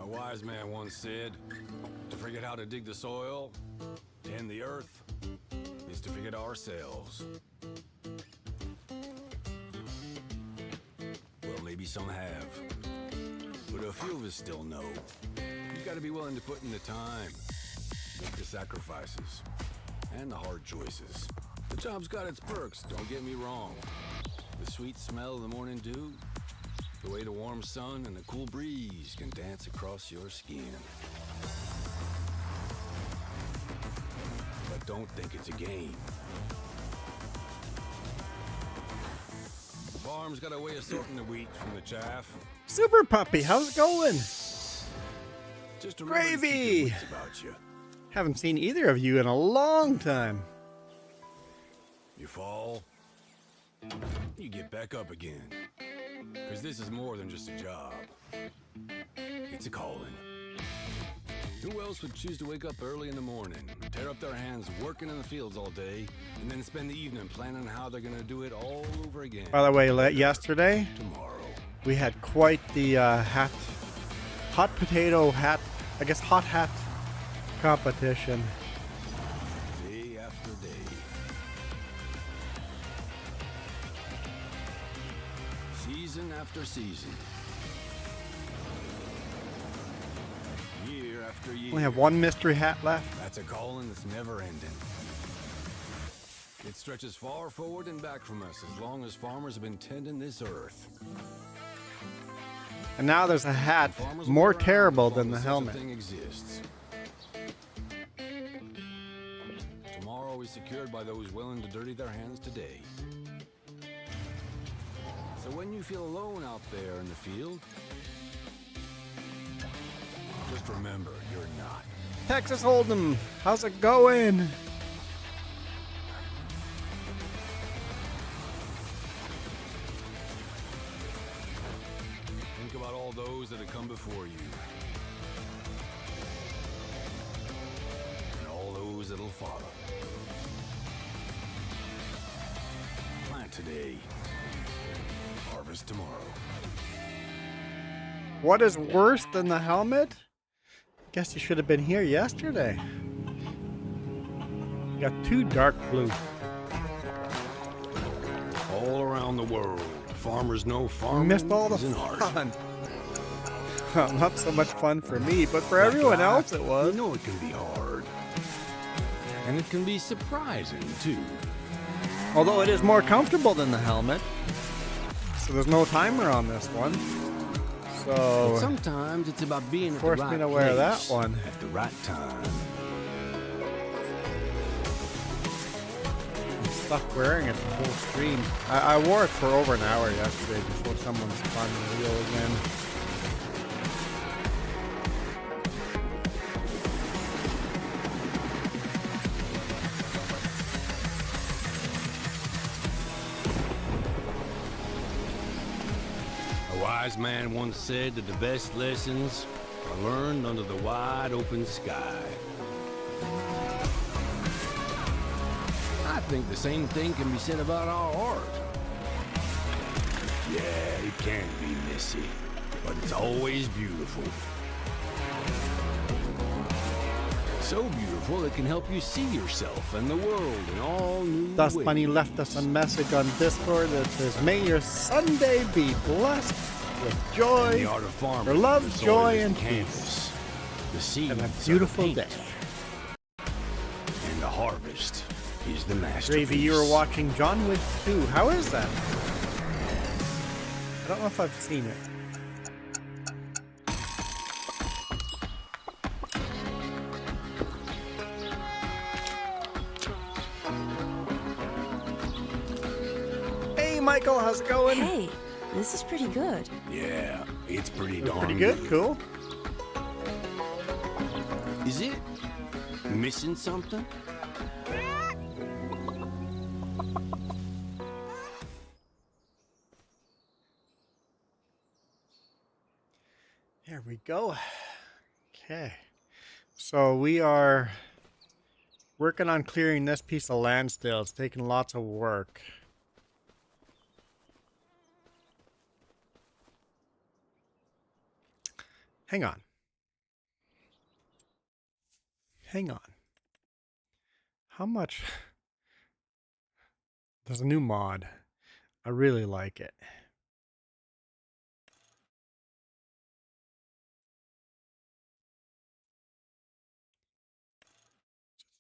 A wise man once said, to forget how to dig the soil, tend the earth, is to forget ourselves. Well, maybe some have, but a few of us still know. You gotta be willing to put in the time, make the sacrifices, and the hard choices. The job's got its perks, don't get me wrong. The sweet smell of the morning dew, the way the warm sun and the cool breeze can dance across your skin. But don't think it's a game. The farm's got a way of sorting the wheat from the chaff. Super Puppy, how's it going? Just remember to keep your Gravy! wits about you. Haven't seen either of you in a long time. You fall, you get back up again. Because this is more than just a job. It's a calling. Who else would choose to wake up early in the morning, tear up their hands working in the fields all day, and then spend the evening planning how they're going to do it all over again? By the way, yesterday Tomorrow. we had quite the hot potato hat, I guess hot hat competition. Day after day. Season after season. Year after year. We have one mystery hat left. That's a calling that's never ending. It stretches far forward and back from us as long as farmers have been tending this earth. And now there's a hat Farmers will more be around terrible as long than the as such a helmet. thing exists. Tomorrow is secured by those willing to dirty their hands today. So when you feel alone out there in the field, just remember you're not. Texas Hold'em, how's it going? Think about all those that have come before you. And all those that'll follow. Plant today. Harvest tomorrow. What is worse than the helmet? Guess you should have been here yesterday. You got two dark blue. All around the world, farmers know farming Missed all the isn't hard. fun. Well, not so much fun for me, but for everyone else it was. You know it can be hard. And it can be surprising, too. Although it is more comfortable than the helmet. So there's no timer on this one. But So sometimes it's about being at the forced right me to wear that place one. at the right time. I'm stuck wearing it the whole stream. I wore it for over an hour yesterday before someone spun the wheel again. A wise man once said that the best lessons are learned under the wide open sky. I think the same thing can be said about our art. Yeah, it can be messy, but it's always beautiful. So beautiful it can help you see yourself and the world in all new Dust ways. Bunny left us a message on Discord that says, "May your Sunday be blessed with joy, The art of farming, for love, the soil joy, is and the canvas. The seeds and a are the beautiful paint, day." and the harvest is the masterpiece. Gravy, you were watching John Wick 2. How is that? I don't know if I've seen it. Hey, Michael, how's it going? Hey, this is pretty good. Yeah, it's pretty darn Pretty good, cool. Is it missing something? There we go. Okay. So we are working on clearing this piece of land still. It's taking lots of work. Hang on. Hang on. How much? There's a new mod. I really like it.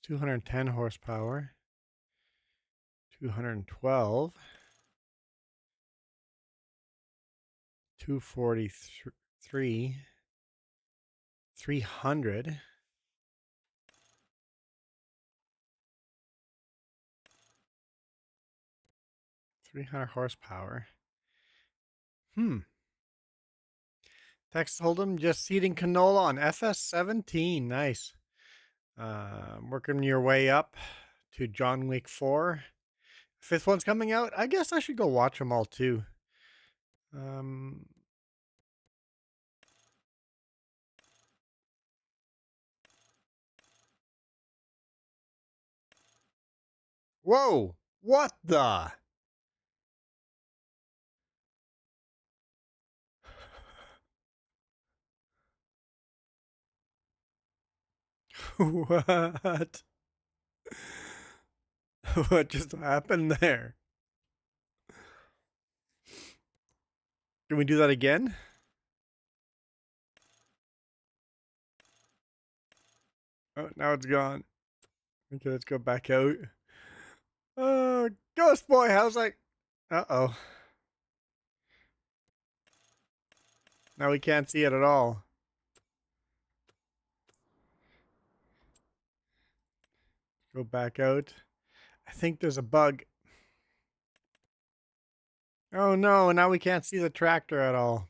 It's 210 horsepower. 212. 243. 300. 300 horsepower. Texas Hold'em just seeding canola on FS17. Nice. Working your way up to John Wick 4. Fifth one's coming out. I guess I should go watch them all too. Whoa! What the? What? What just happened there? Can we do that again? Oh, now it's gone. Okay, let's go back out. Ghost boy, how's like? Uh-oh. Now we can't see it at all. Go back out. I think there's a bug. Oh no, now we can't see the tractor at all.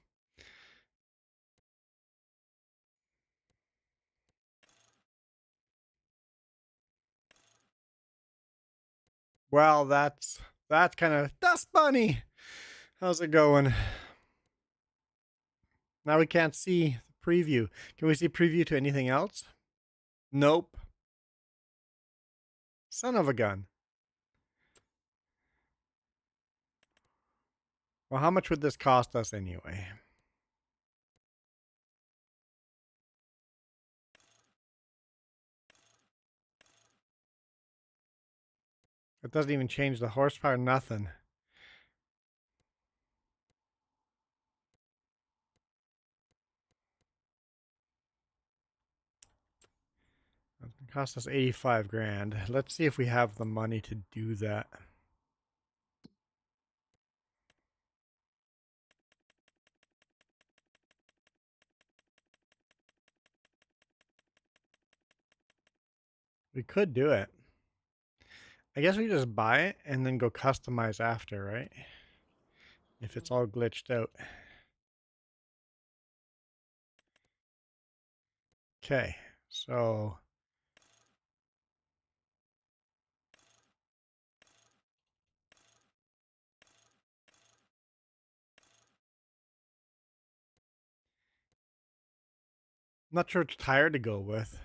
Well, that's kind of Dust Bunny. How's it going? Now we can't see the preview. Can we see preview to anything else? Nope. Son of a gun. Well, how much would this cost us anyway? It doesn't even change the horsepower, nothing. It cost us 85 grand. Let's see if we have the money to do that. We could do it. I guess we just buy it and then go customize after, right? If it's all glitched out. Okay, so I'm not sure which tire to go with.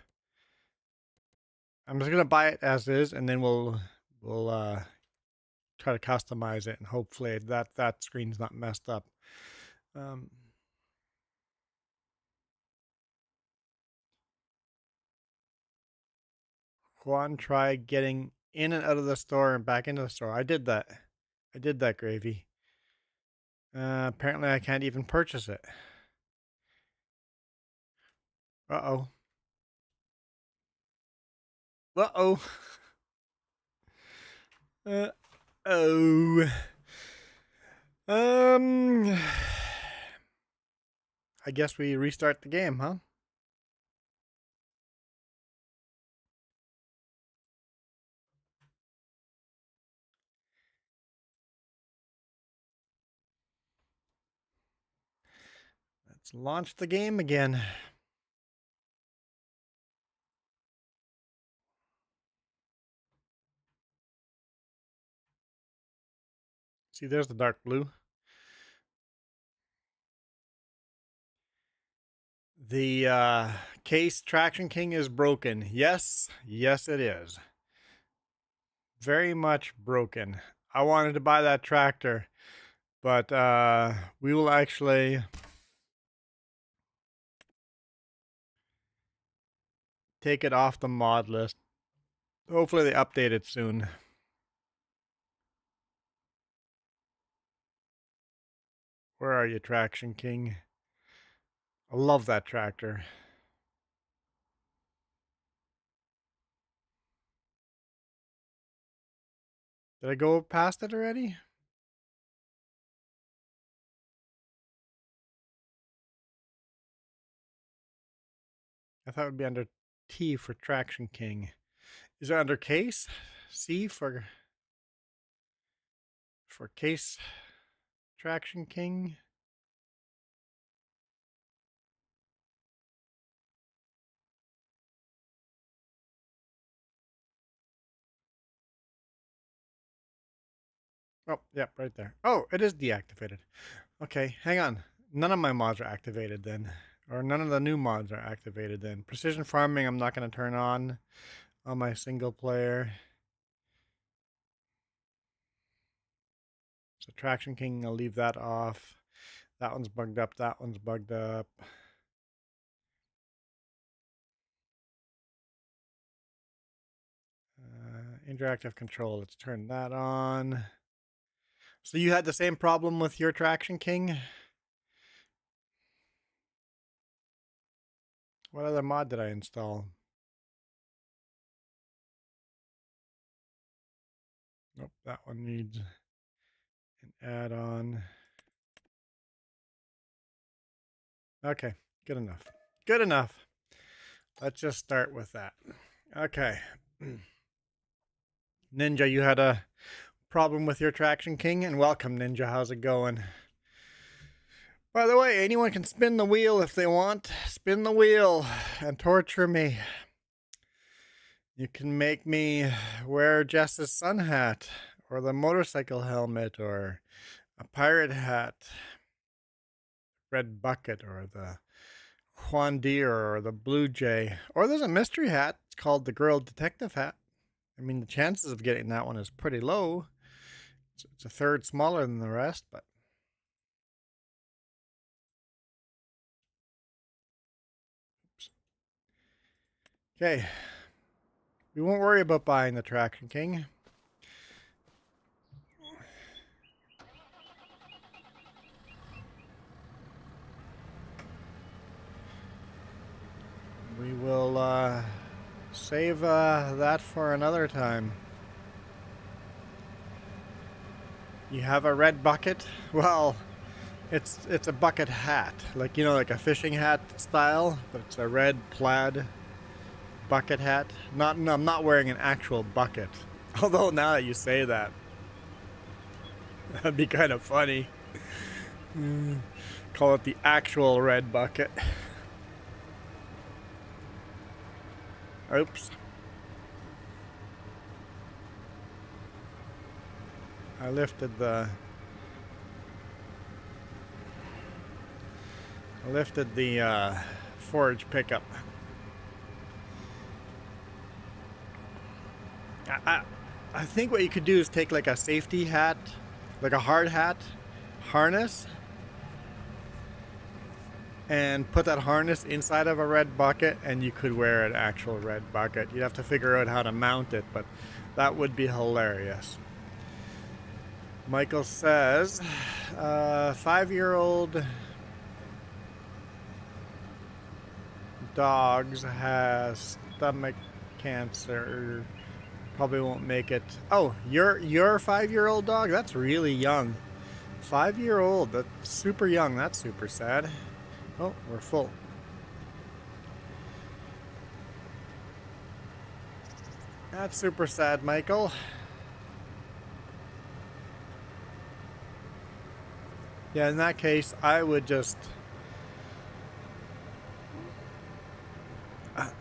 I'm just gonna buy it as is, and then we'll try to customize it, and hopefully that screen's not messed up. Juan, try getting in and out of the store and back into the store. I did that. I did that, Gravy. Apparently, I can't even purchase it. Uh-oh. Uh-oh. Uh-oh. I guess we restart the game, huh? Let's launch the game again. See, there's the dark blue. The case Traction King is broken. Yes, yes it is. Very much broken. I wanted to buy that tractor, but we will actually take it off the mod list. Hopefully they update it soon. Where are you, Traction King? I love that tractor. Did I go past it already? I thought it would be under T for Traction King. Is it under case? C for case Traction King? Oh, yep, right there. Oh, it is deactivated. Okay, hang on. None of my mods are activated then. Or none of the new mods are activated then. Precision farming I'm not going to turn on my single player. So Traction King, I'll leave that off. That one's bugged up. That one's bugged up. Interactive control, let's turn that on. So you had the same problem with your Traction King? What other mod did I install? Nope, that one needs an add-on. Okay, good enough. Good enough. Let's just start with that. Okay. Ninja, you had a problem with your Traction King? And welcome, Ninja. How's it going? By the way, anyone can spin the wheel if they want. Spin the wheel and torture me. You can make me wear Jess's sun hat, or the motorcycle helmet, or a pirate hat, red bucket, or the Juan Deere, or the Blue Jay, or there's a mystery hat. It's called the Girl Detective hat. I mean, the chances of getting that one is pretty low. It's a third smaller than the rest, but okay. We won't worry about buying the Traction King. We will save that for another time. You have a red bucket? Well, it's a bucket hat, like, you know, like a fishing hat style, but it's a red plaid bucket hat. No, I'm not wearing an actual bucket. Although now that you say that, that'd be kind of funny. Call it the actual red bucket. Oops. I lifted the forage pickup. I think what you could do is take like a safety hat, like a hard hat harness, and put that harness inside of a red bucket, and you could wear an actual red bucket. You'd have to figure out how to mount it, but that would be hilarious. Michael says, 5-year-old dogs has stomach cancer. Probably won't make it. Oh, your 5-year-old dog? That's really young. 5-year-old, that's super young. That's super sad. Oh, we're full. That's super sad, Michael. Yeah, in that case, I would just...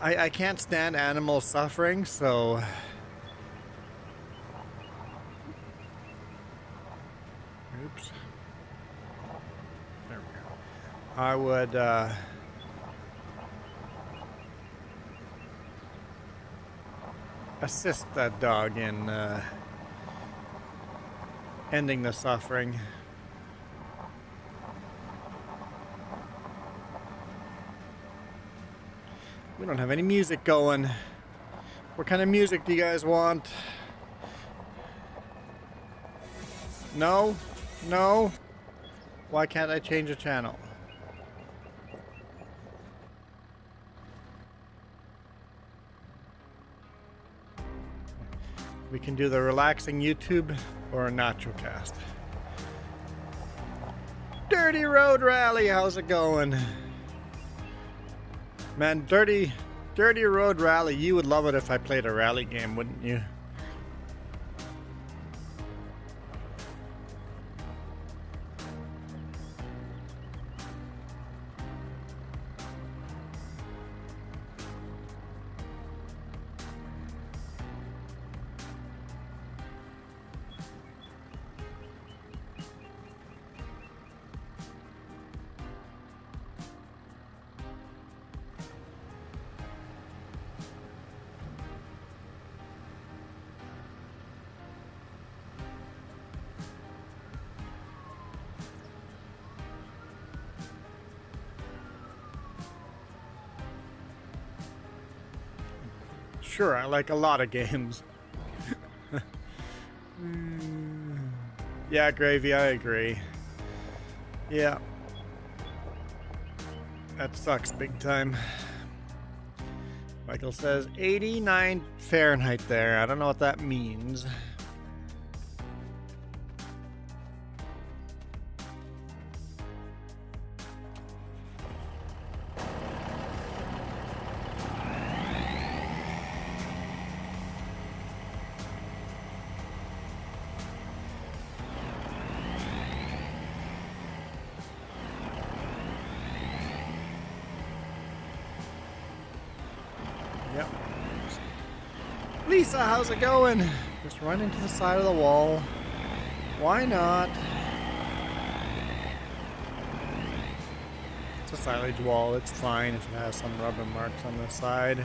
I can't stand animals suffering, so... Oops. There we go. I would... assist that dog in ending the suffering. We don't have any music going. What kind of music do you guys want? No? No? Why can't I change the channel? We can do the relaxing YouTube or a natural cast. Dirty Road Rally, how's it going? Man, Dirty Road Rally, you would love it if I played a rally game, wouldn't you? Sure, I like a lot of games. Yeah, Gravy, I agree. Yeah. That sucks big time. Michael says 89 Fahrenheit there. I don't know what that means. Yep. Lisa, how's it going? Just run into the side of the wall. Why not? It's a silage wall. It's fine if it has some rubber marks on the side.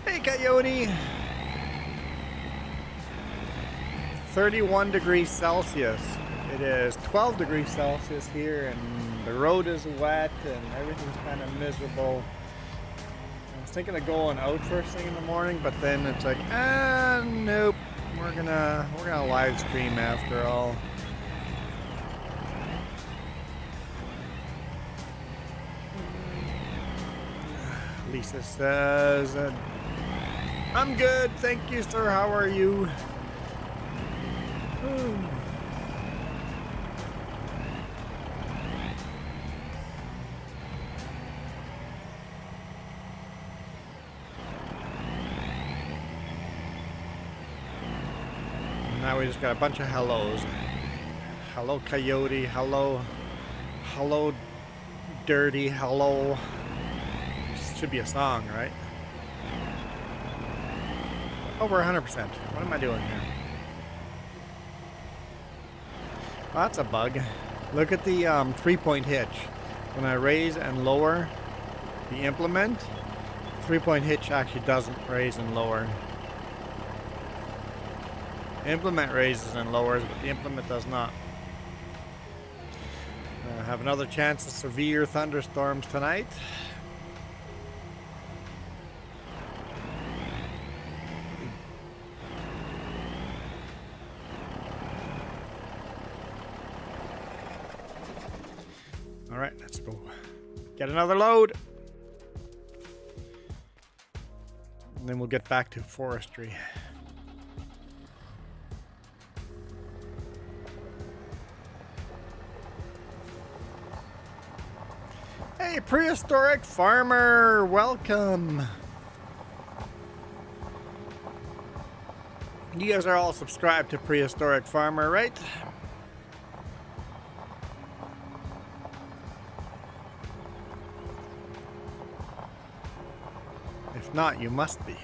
Hey, Coyote! 31 degrees Celsius. It is 12 degrees Celsius here, and the road is wet, and everything's kind of miserable. I was thinking of going out first thing in the morning, but then it's like, nope. We're gonna live stream after all. Lisa says, I'm good, thank you, sir. How are you? Now we just got a bunch of hellos. Hello, Coyote. Hello. Hello, Dirty. Hello. This should be a song, right? Over 100%. What am I doing here? Oh, that's a bug. Look at the 3-point hitch. When I raise and lower the implement, 3-point hitch actually doesn't raise and lower. Implement raises and lowers, but the implement does not. Have another chance of severe thunderstorms tonight. All right, let's go get another load. And then we'll get back to forestry. Hey, Prehistoric Farmer, welcome. You guys are all subscribed to Prehistoric Farmer, right? If not, you must be.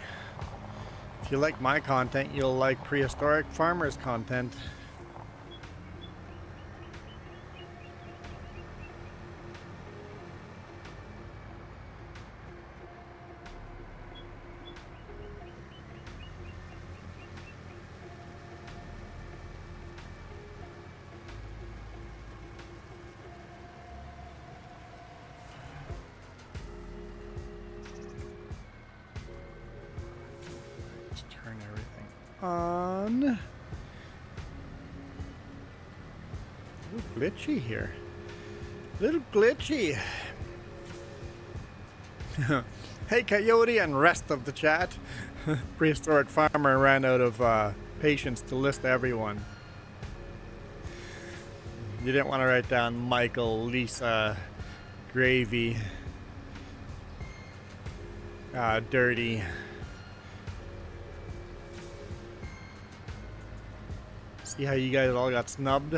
If you like my content, you'll like Prehistoric Farmer's content. on. Ooh, glitchy here. Little glitchy. Hey, Coyote and rest of the chat. Prehistoric farmer ran out of patience to list everyone. You didn't want to write down Michael, Lisa, Gravy, Dirty. See how you guys all got snubbed?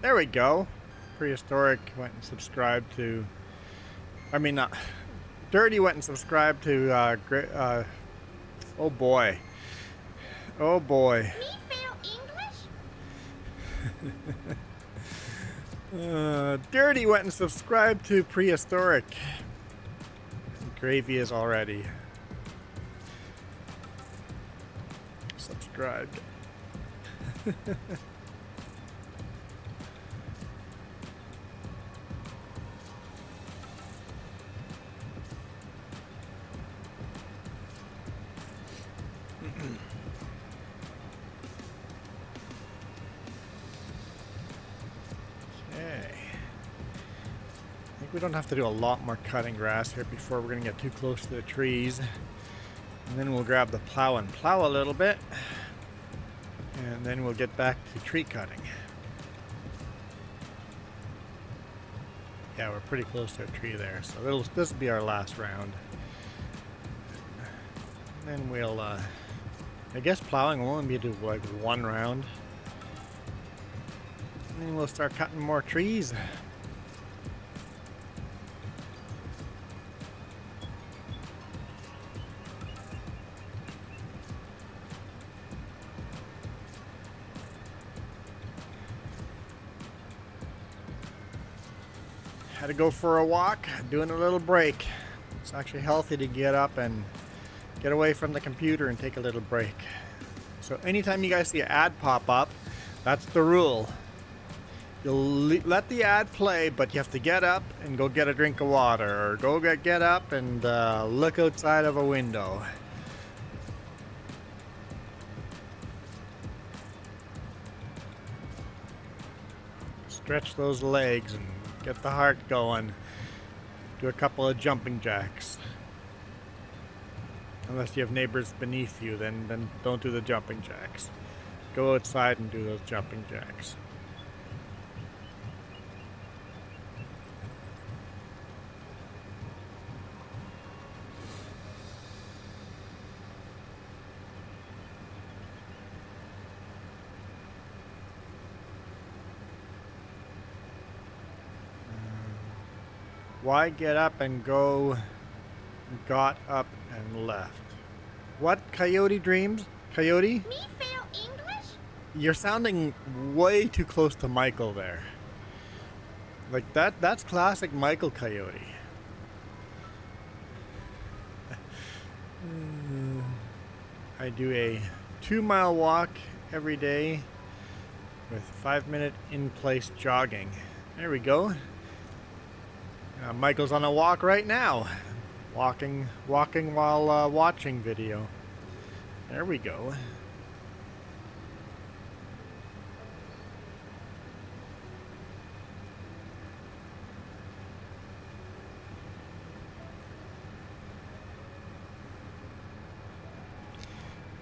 There we go. Prehistoric went and subscribed to... Dirty went and subscribed to... oh boy. Oh boy. Me fail English? Dirty went and subscribed to Prehistoric. Gravy is already subscribed. We don't have to do a lot more cutting grass here before we're going to get too close to the trees. And then we'll grab the plow and plow a little bit. And then we'll get back to tree cutting. Yeah, we're pretty close to a tree there. So this will be our last round. And then we'll, I guess plowing will only be do like one round. And then we'll start cutting more trees. Had to go for a walk, doing a little break. It's actually healthy to get up and get away from the computer and take a little break. So anytime you guys see an ad pop up, that's the rule. You'll let the ad play, but you have to get up and go get a drink of water, or go get up and look outside of a window. Stretch those legs and get the heart going. Do a couple of jumping jacks. Unless you have neighbors beneath you, then don't do the jumping jacks. Go outside and do those jumping jacks. Why get up and go? Got up and left. What, Coyote Dreams? Coyote? Me fail English? You're sounding way too close to Michael there. Like that's classic Michael Coyote. I do a 2-mile walk every day with 5-minute in-place jogging. There we go. Michael's on a walk right now. Walking while watching video. There we go.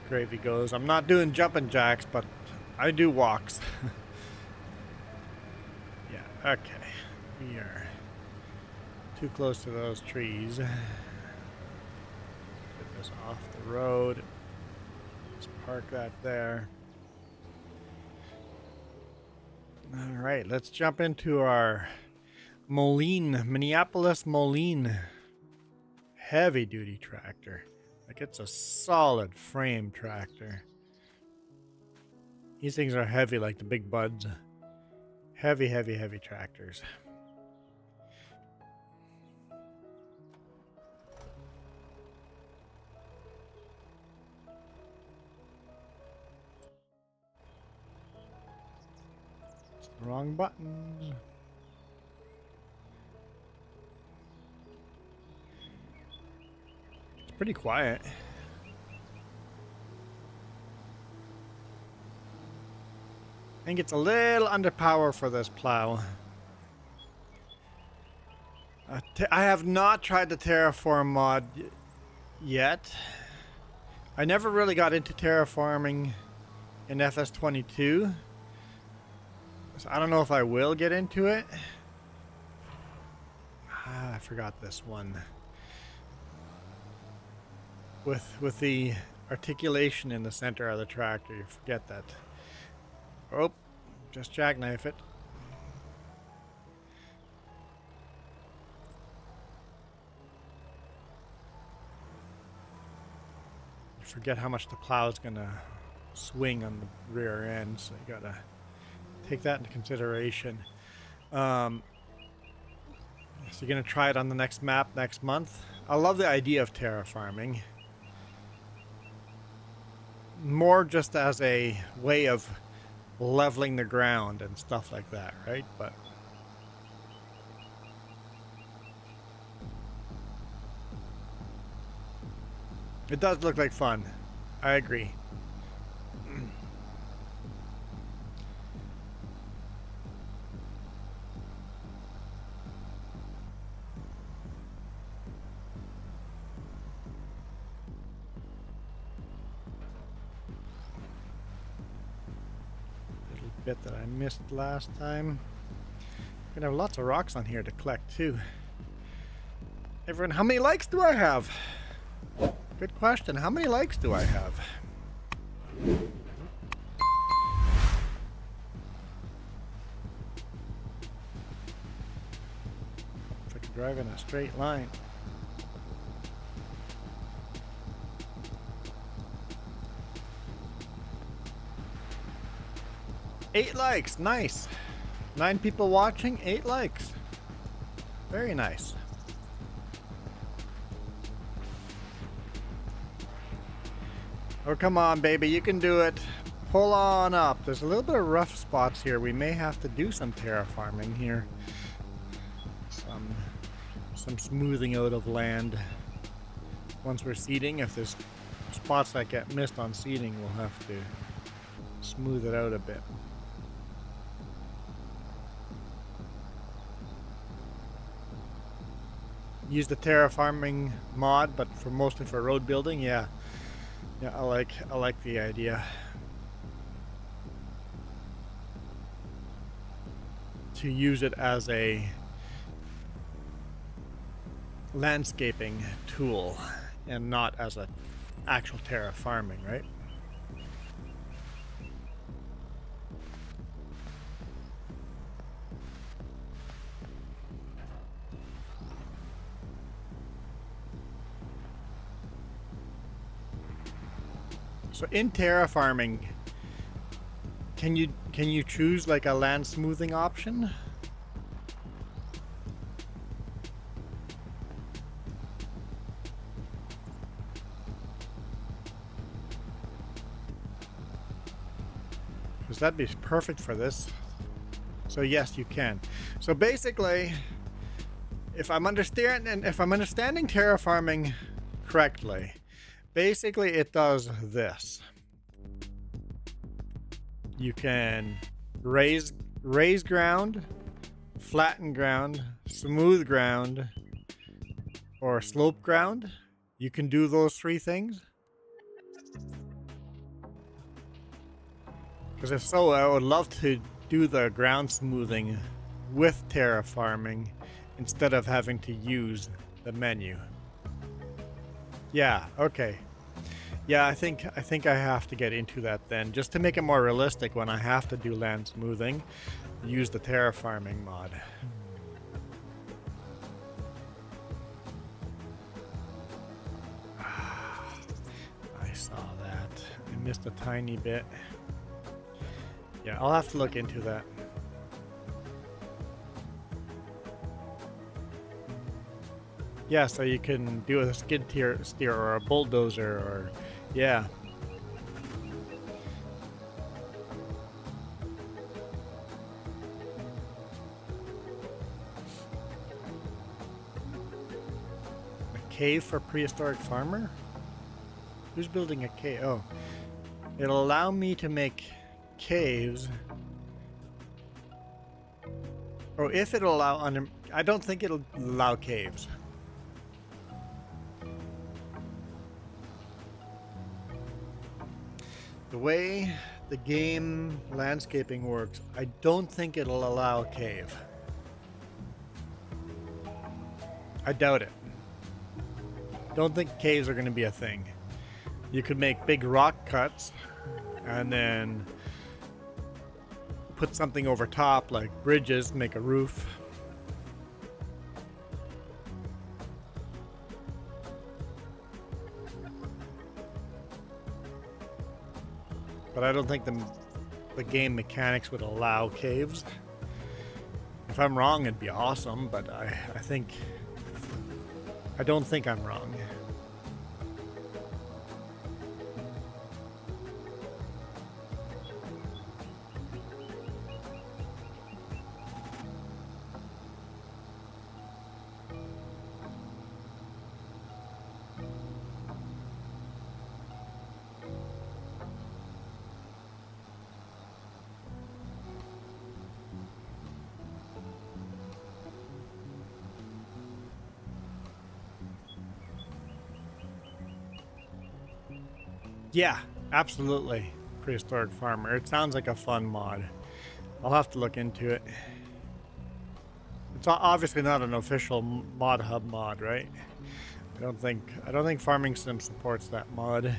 Gravy goes, I'm not doing jumping jacks, but I do walks. Yeah, okay. We are too close to those trees. Get this off the road. Let's park that there. All right, let's jump into our Moline, Minneapolis Moline heavy duty tractor. Like, it's a solid frame tractor. These things are heavy like the big buds. Heavy, heavy, heavy tractors. Wrong buttons. pretty quiet. I think it's a little underpowered for this plow. I have not tried the terraform mod yet. I never really got into terraforming in FS22. So I don't know if I will get into it. I forgot this one. With the articulation in the center of the tractor, you forget that. Oh, just jackknife it. You forget how much the plow is gonna swing on the rear end, so you gotta take that into consideration. So you're gonna try it on the next map next month. I love the idea of terraforming. More just as a way of leveling the ground and stuff like that, right? But it does look like fun. I agree. Bit that I missed last time. Gonna have lots of rocks on here to collect too. Everyone, how many likes do I have? Good question. How many likes do I have? If I could drive in a straight line. Eight likes, nice. 9 people watching, 8 likes. Very nice. Oh, come on, baby, you can do it. Pull on up. There's a little bit of rough spots here. We may have to do some terraforming here. Some smoothing out of land. Once we're seeding, if there's spots that get missed on seeding, we'll have to smooth it out a bit. Use the terraforming mod, but mostly for road building. Yeah, I like the idea to use it as a landscaping tool and not as an actual terraforming, right? So in terraforming, can you choose like a land smoothing option? Because that'd be perfect for this. So yes, you can. So basically, if I'm understanding terraforming correctly, basically it does this. You can raise ground, flatten ground, smooth ground, or slope ground. You can do those 3 things. Because if so, I would love to do the ground smoothing with terraforming instead of having to use the menu. Yeah, okay. Yeah, I think I have to get into that then, just to make it more realistic when I have to do land smoothing, use the terraforming mod. I saw that. I missed a tiny bit. Yeah, I'll have to look into that. Yeah, so you can do a skid steer or a bulldozer or, yeah. cave for prehistoric farmer? Who's building a cave? Oh. It'll allow me to make caves. Or if it'll allow under... I don't think it'll allow caves. The way the game landscaping works, I don't think it'll allow a cave. I doubt it. Don't think caves are going to be a thing. You could make big rock cuts and then put something over top like bridges, make a roof. But I don't think the game mechanics would allow caves. If I'm wrong, it'd be awesome, but I don't think I'm wrong. Yeah, absolutely. Prehistoric Farmer. It sounds like a fun mod. I'll have to look into it. It's obviously not an official mod hub mod, right? I don't think Farming Sim supports that mod.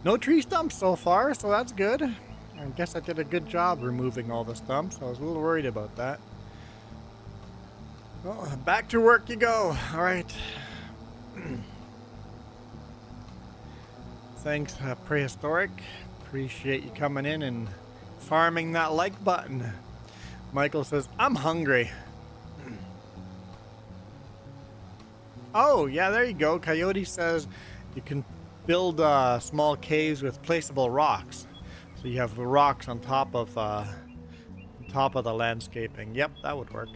No tree stumps so far, so that's good. I guess I did a good job removing all the stumps. I was a little worried about that. Well, back to work you go. All right. Thanks, Prehistoric. Appreciate you coming in and farming that like button. Michael says, I'm hungry. Oh, yeah, there you go. Coyote says you can build small caves with placeable rocks. So you have the rocks on top of the landscaping. Yep, that would work.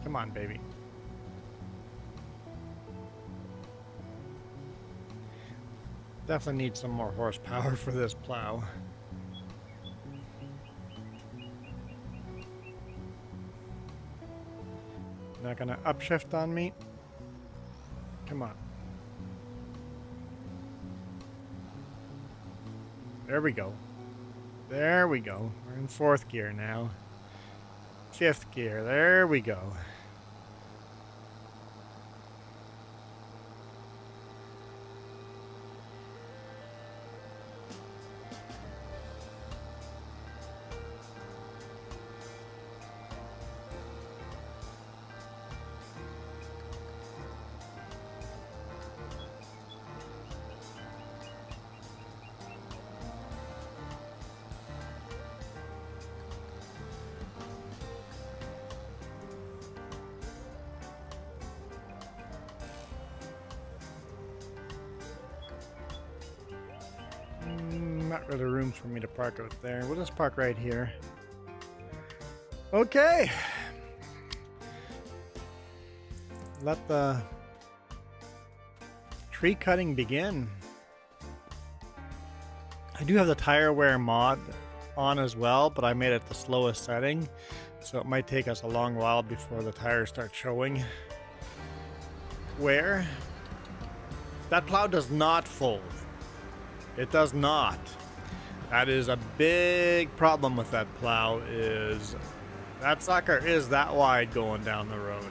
Come on, baby. Definitely need some more horsepower for this plow. Not gonna upshift on me? Come on. There we go. There we go. We're in 4th gear now. 5th gear. There we go. Not really room for me to park out there. We'll just park right here. Okay. Let the tree cutting begin. I do have the tire wear mod on as well, but I made it the slowest setting, so it might take us a long while before the tires start showing wear. That plow does not fold. It does not. That is a big problem with that plow, is that sucker is that wide going down the road.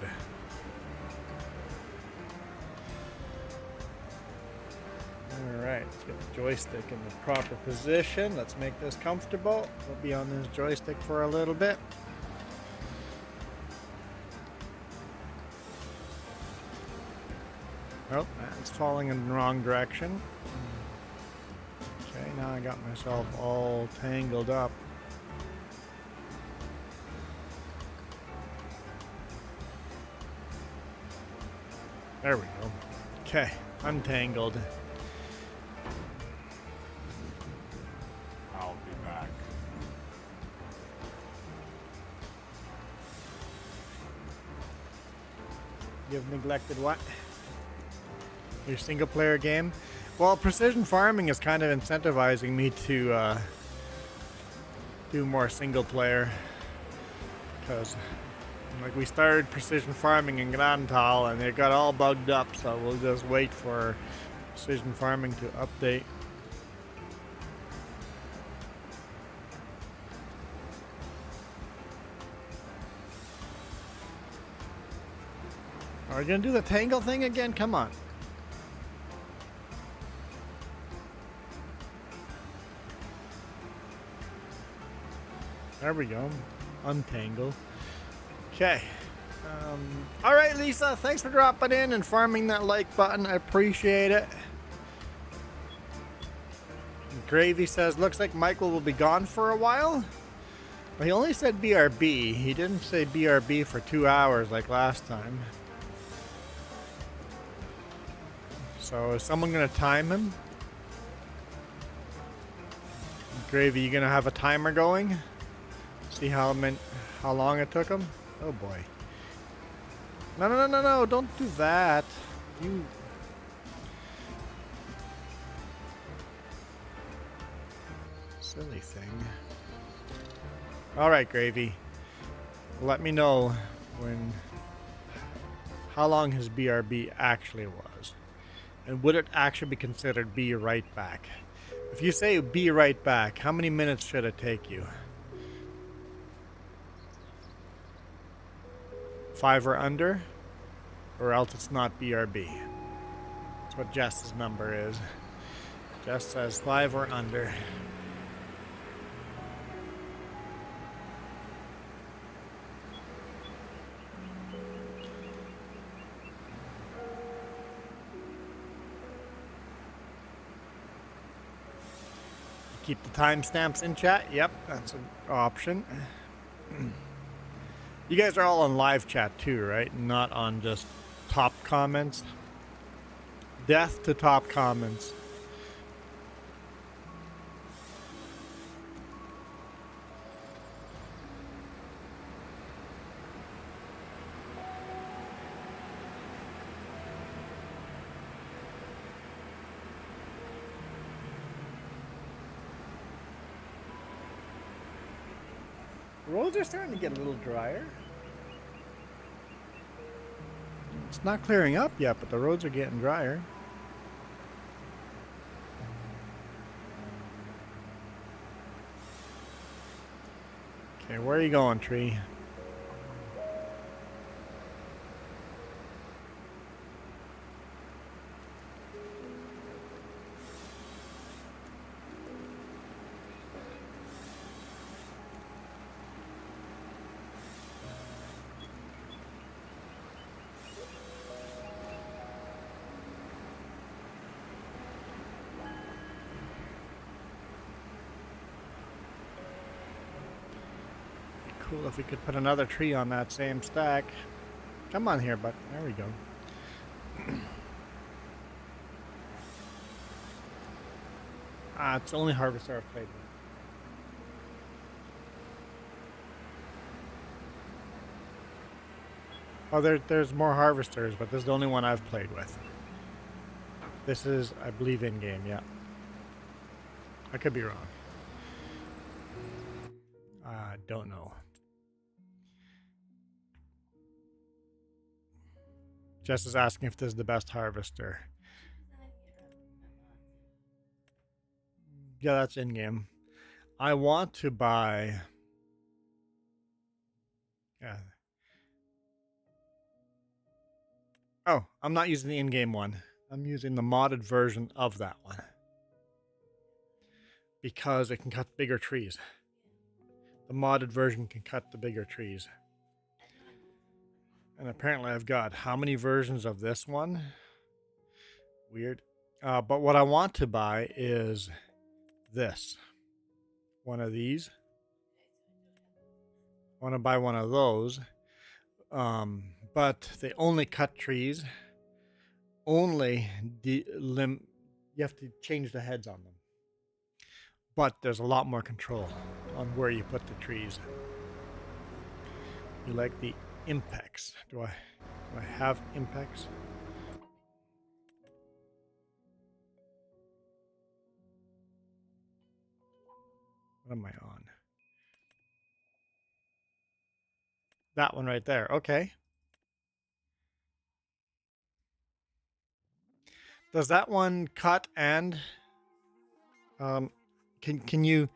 Alright, let's get the joystick in the proper position. Let's make this comfortable. We'll be on this joystick for a little bit. Oh, that's falling in the wrong direction. Okay, now I got myself all tangled up. There we go. Okay, untangled. I'll be back. You've neglected what? Your single player game? Well, precision farming is kind of incentivizing me to do more single player. Because like we started precision farming in Grantal and it got all bugged up, so we'll just wait for precision farming to update. Are we gonna do the tangle thing again? Come on. There we go. Untangle. Okay. All right, Lisa. Thanks for dropping in and farming that like button. I appreciate it. Gravy says, looks like Michael will be gone for a while. But he only said BRB. He didn't say BRB for 2 hours like last time. So is someone going to time him? Gravy, you going to have a timer going? See how long it took him? Oh boy. No, don't do that. You... silly thing. Alright, Gravy. Let me know how long his BRB actually was. And would it actually be considered be right back? If you say be right back, how many minutes should it take you? 5 or under, or else it's not BRB. That's what Jess's number is. Jess says 5 or under. Keep the timestamps in chat. Yep, that's an option. You guys are all on live chat too, right? Not on just top comments. Death to top comments. Roads are starting to get a little drier. It's not clearing up yet, but the roads are getting drier. Okay, where are you going, tree? Cool if we could put another tree on that same stack. Come on here, bud. There we go. It's the only harvester I've played with. Oh, there's more harvesters, but this is the only one I've played with. This is, I believe, in-game, yeah. I could be wrong. Don't know. Jess is asking if this is the best harvester. Yeah, that's in-game. I want to buy. Yeah. Oh, I'm not using the in-game one. I'm using the modded version of that one because it can cut bigger trees. The modded version can cut the bigger trees. And apparently I've got how many versions of this one? Weird. But what I want to buy is this. One of these. I want to buy one of those. But they only cut trees. Only you have to change the heads on them. But there's a lot more control on where you put the trees. You like the impacts. Do I have impacts? What am I on? That one right there. Okay. Does that one cut and can you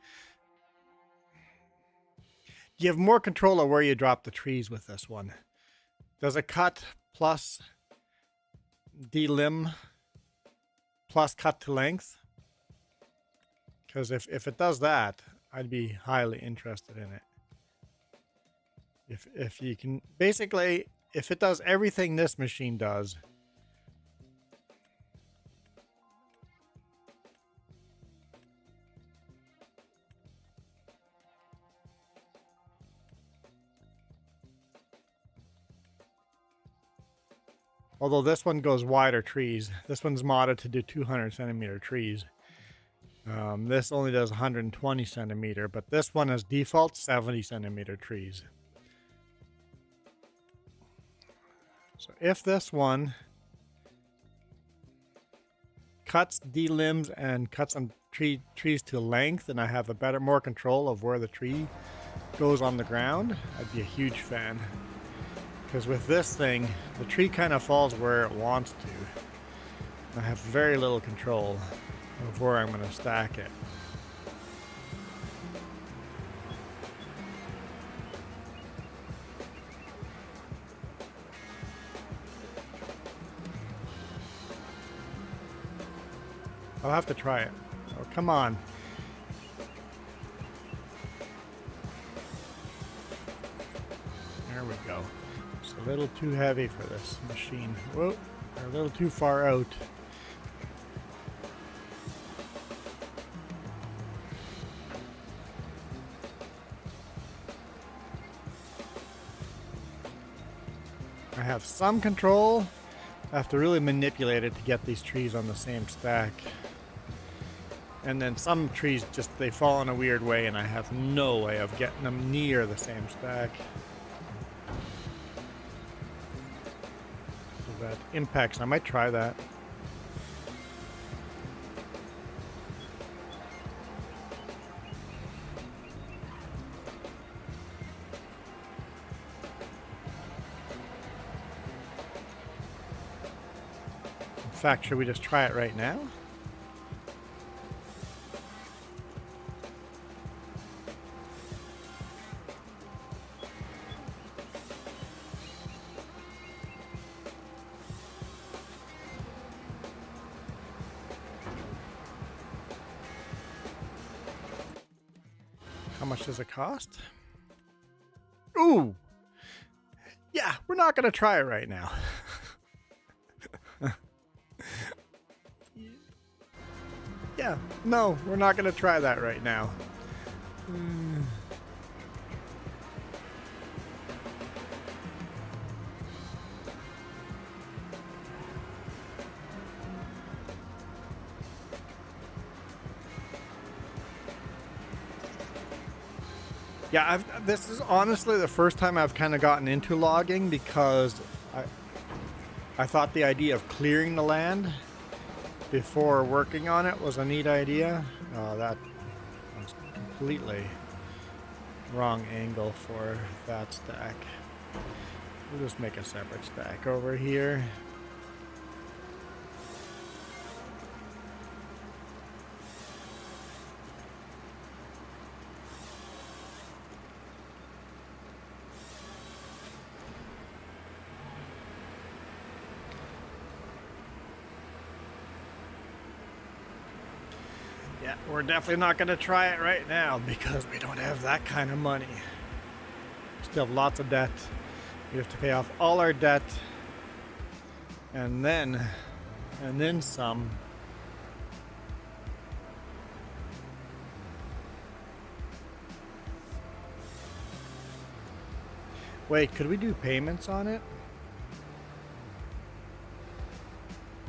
have more control of where you drop the trees with this one? Does it cut plus delimb plus cut to length? Because if it does that, I'd be highly interested in it. If you can basically, if it does everything this machine does, although this one goes wider trees. This one's modded to do 200 centimeter trees. This only does 120 centimeter, but this one is default 70 centimeter trees. So if this one cuts delimbs and cuts some trees to length, and I have more control of where the tree goes on the ground, I'd be a huge fan. Because with this thing, the tree kind of falls where it wants to. I have very little control of where I'm going to stack it. I'll have to try it. Oh, come on. There we go. It's a little too heavy for this machine. Whoa, they're a little too far out. I have some control. I have to really manipulate it to get these trees on the same stack. And then some trees just, they fall in a weird way and I have no way of getting them near the same stack. So that impacts, I might try that. In fact, should we just try it right now? How much does it cost? Ooh! Yeah, we're not going to try it right now. Yeah, no, we're not going to try that right now. Yeah, this is honestly the first time I've kind of gotten into logging because I thought the idea of clearing the land before working on it was a neat idea. That was completely wrong angle for that stack. We'll just make a separate stack over here. Yeah, we're definitely not going to try it right now because we don't have that kind of money. Still have lots of debt. We have to pay off all our debt and then some. Wait, could we do payments on it?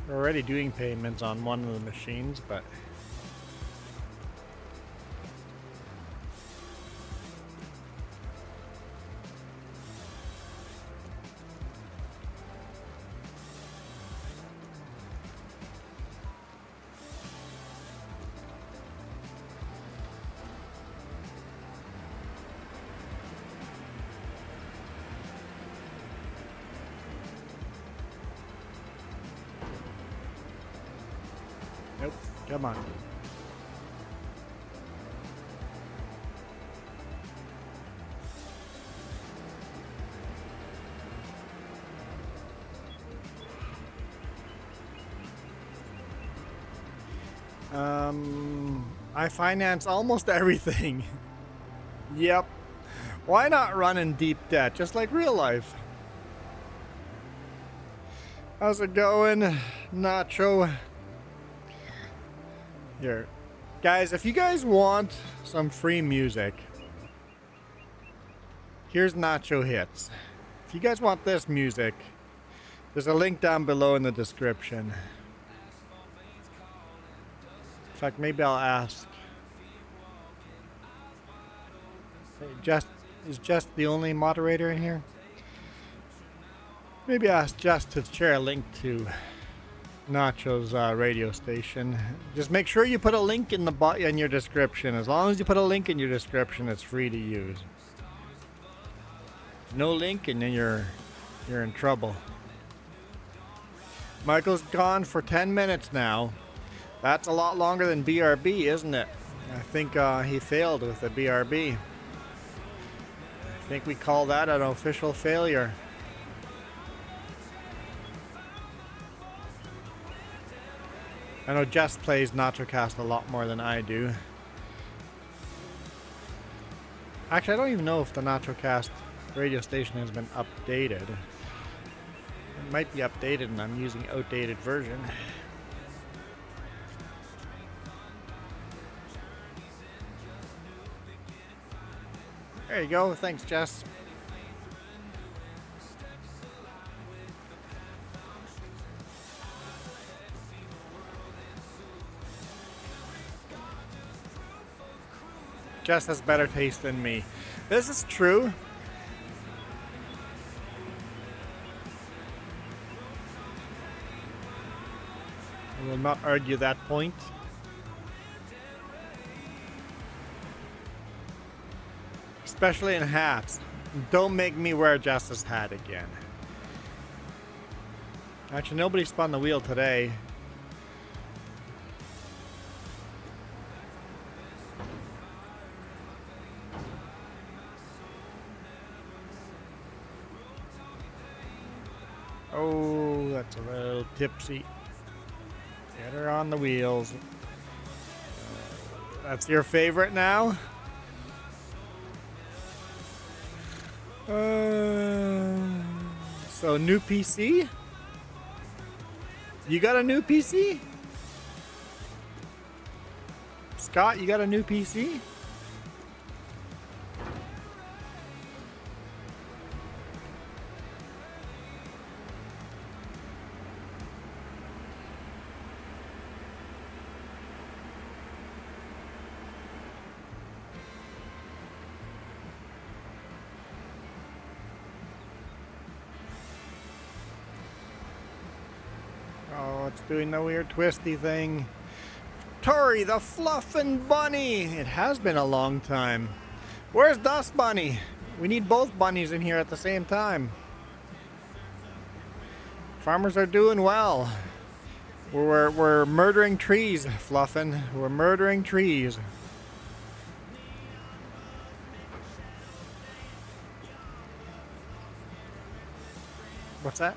We're already doing payments on one of the machines, but nope, come on. I finance almost everything. Yep. Why not run in deep debt, just like real life? How's it going, Nacho? Here. Guys, if you guys want some free music, here's Nacho Hits. If you guys want this music, there's a link down below in the description. In fact, maybe I'll ask. Is Just the only moderator in here? Maybe ask Just to share a link to Nacho's radio station. Just make sure you put a link in your description. As long as you put a link in your description, it's free to use. No link, and then you're in trouble. Michael's gone for 10 minutes now. That's a lot longer than BRB, isn't it? I think he failed with the BRB. I think we call that an official failure. I know Jess plays NachoCast a lot more than I do. Actually, I don't even know if the NachoCast radio station has been updated. It might be updated and I'm using outdated version. There you go. Thanks, Jess. Jess has better taste than me. This is true. I will not argue that point. Especially in hats. Don't make me wear Jess's hat again. Actually, nobody spun the wheel today. Oh, that's a little tipsy. Get her on the wheels. That's your favorite now? So new PC? You got a new PC? Scott, you got a new PC? Oh, it's doing the weird twisty thing. Tori, the Fluffin' Bunny! It has been a long time. Where's Dust Bunny? We need both bunnies in here at the same time. Farmers are doing well. We're murdering trees, Fluffin'. We're murdering trees. What's that?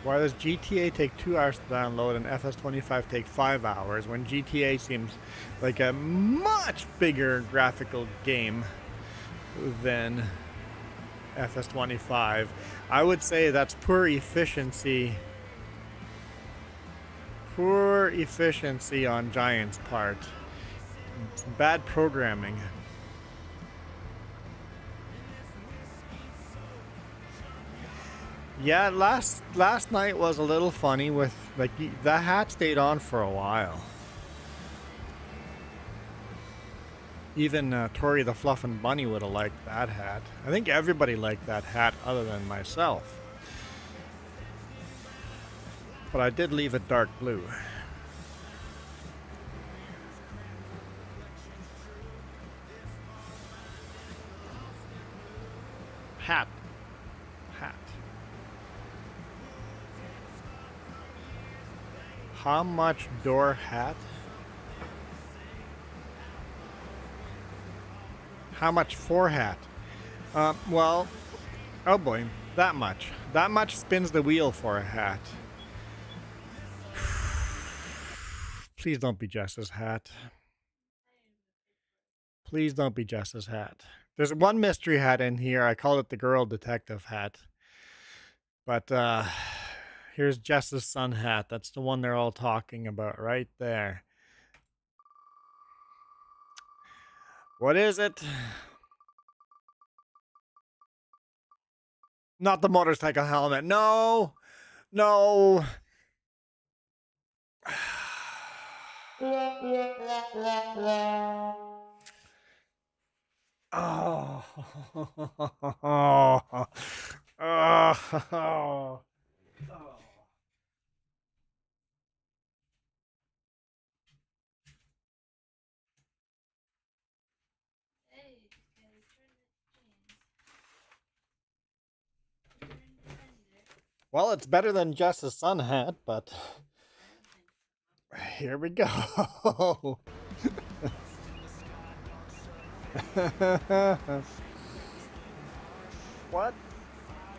Why does GTA take 2 hours to download and FS25 take 5 hours when GTA seems like a much bigger graphical game than FS25? I would say that's poor efficiency. Poor efficiency on Giant's part. It's bad programming. Yeah, last night was a little funny with, like, the hat stayed on for a while. Even Tori the Fluffin' Bunny would have liked that hat. I think everybody liked that hat other than myself. But I did leave it dark blue. Hat. How much door hat? How much for hat? Well, oh boy, that much. That much spins the wheel for a hat. Please don't be Jess's hat. Please don't be Jess's hat. There's one mystery hat in here. I call it the girl detective hat. But here's Jess's sun hat. That's the one they're all talking about right there. What is it? Not the motorcycle helmet. No. No. Oh. Oh. Well, it's better than Jess's sun hat, but here we go. What?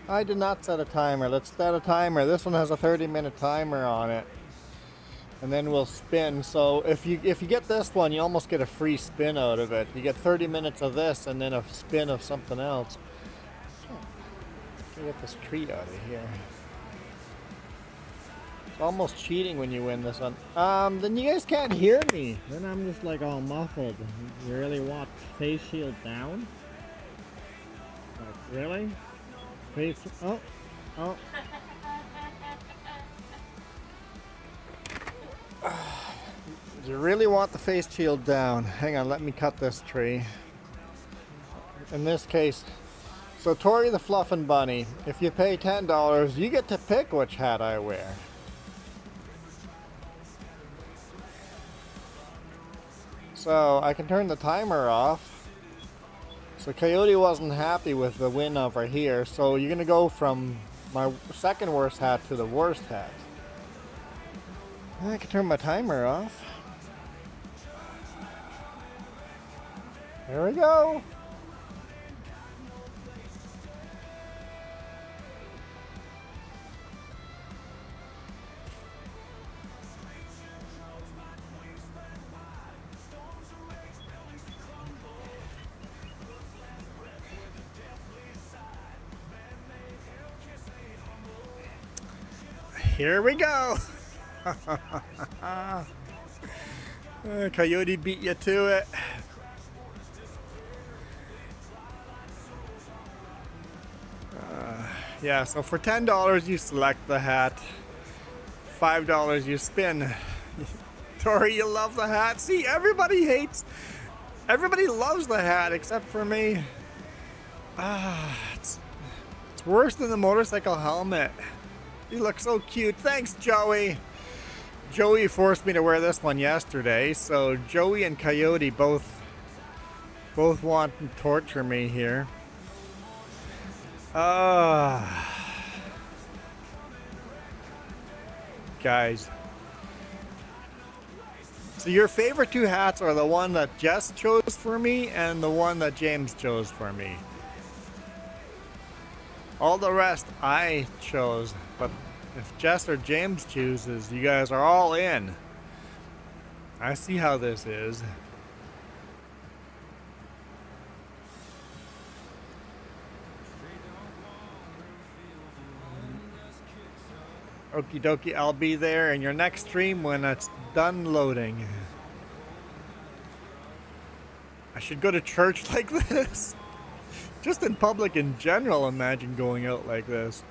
I did not set a timer. Let's set a timer. This one has a 30-minute timer on it. And then we'll spin. So if you get this one, you almost get a free spin out of it. You get 30 minutes of this and then a spin of something else. Get this tree out of here. It's almost cheating when you win this one. Then you guys can't hear me. Then I'm just like all muffled. You really want face shield down? Like, really? Face, oh. You really want the face shield down. Hang on, let me cut this tree. In this case, so Tori the Fluffin' Bunny, if you pay $10, you get to pick which hat I wear. So I can turn the timer off. So Coyote wasn't happy with the win over here, so you're gonna go from my second worst hat to the worst hat. I can turn my timer off. There we go. Here we go. Coyote beat you to it. Yeah, so for $10 you select the hat. $5 you spin. Tori, you love the hat. See, everybody loves the hat except for me. It's worse than the motorcycle helmet. You look so cute. Thanks, Joey. Joey forced me to wear this one yesterday, so Joey and Coyote both want to torture me here. Guys. So your favorite two hats are the one that Jess chose for me and the one that James chose for me. All the rest I chose, but If Jess or James chooses, you guys are all in. I see how this is. Okie dokie, I'll be there in your next stream when it's done loading. I should go to church like this. Just in public in general, imagine going out like this.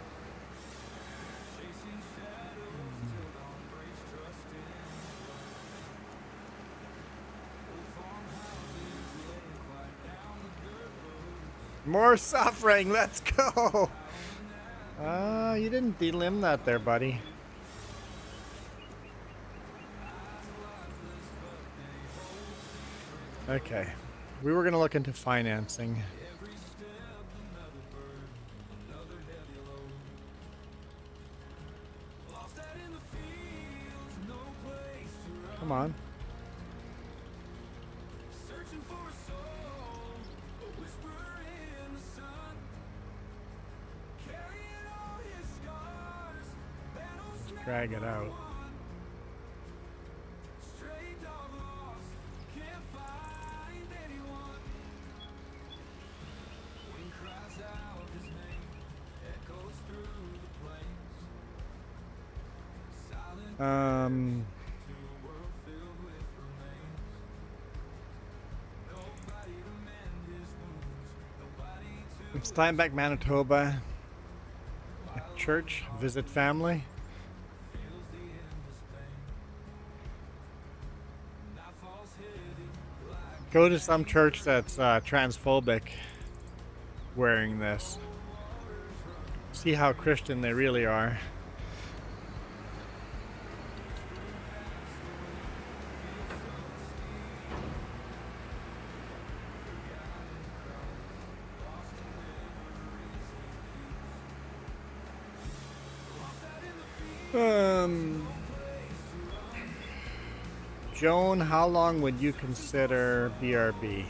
More suffering, let's go! You didn't delimb that there, buddy. Okay. We were going to look into financing. Come on. Let's drag it out. It's time back, Manitoba. At church, visit family. Go to some church that's transphobic wearing this. See how Christian they really are. Joan, how long would you consider BRB?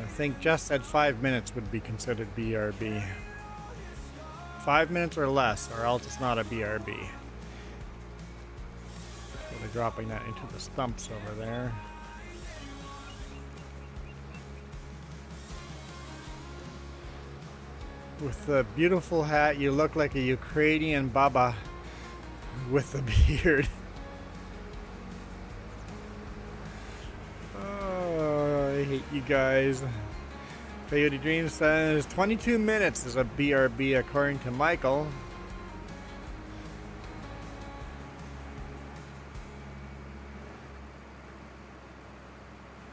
I think Jess said 5 minutes would be considered BRB. 5 minutes or less, or else it's not a BRB. Really dropping that into the stumps over there. With the beautiful hat, you look like a Ukrainian Baba with a beard. I hate you guys. Coyote Dream says 22 minutes is a BRB according to Michael.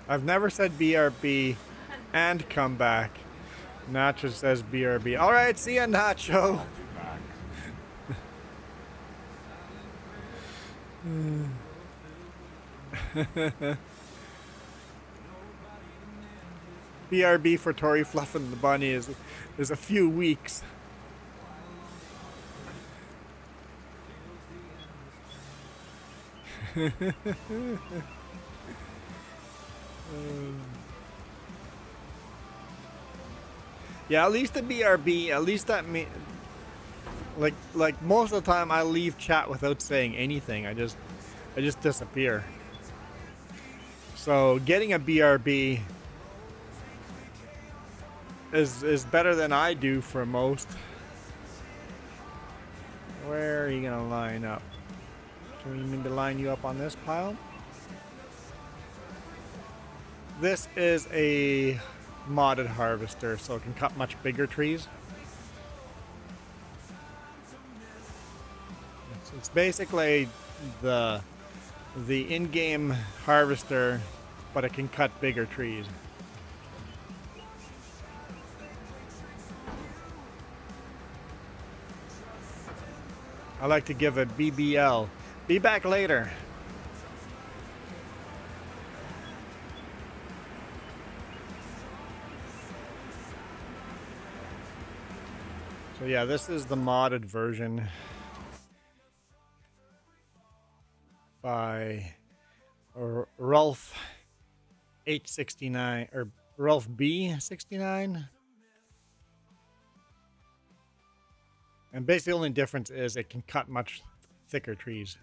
I've never said BRB and come back. Nacho says BRB. Alright, see ya, Nacho. BRB for Tori Fluff and the Bunny is a few weeks. Yeah, at least the BRB, at least that like most of the time I leave chat without saying anything. I just disappear. So getting a BRB is better than I do for most. Where are you gonna line up? Do we need to line you up on this pile? This is a modded harvester, so it can cut much bigger trees. It's basically the in-game harvester, but it can cut bigger trees. I like to give a BBL. Be back later. So yeah, this is the modded version by Rolf 869 or Rolf B69. And basically the only difference is it can cut much thicker trees.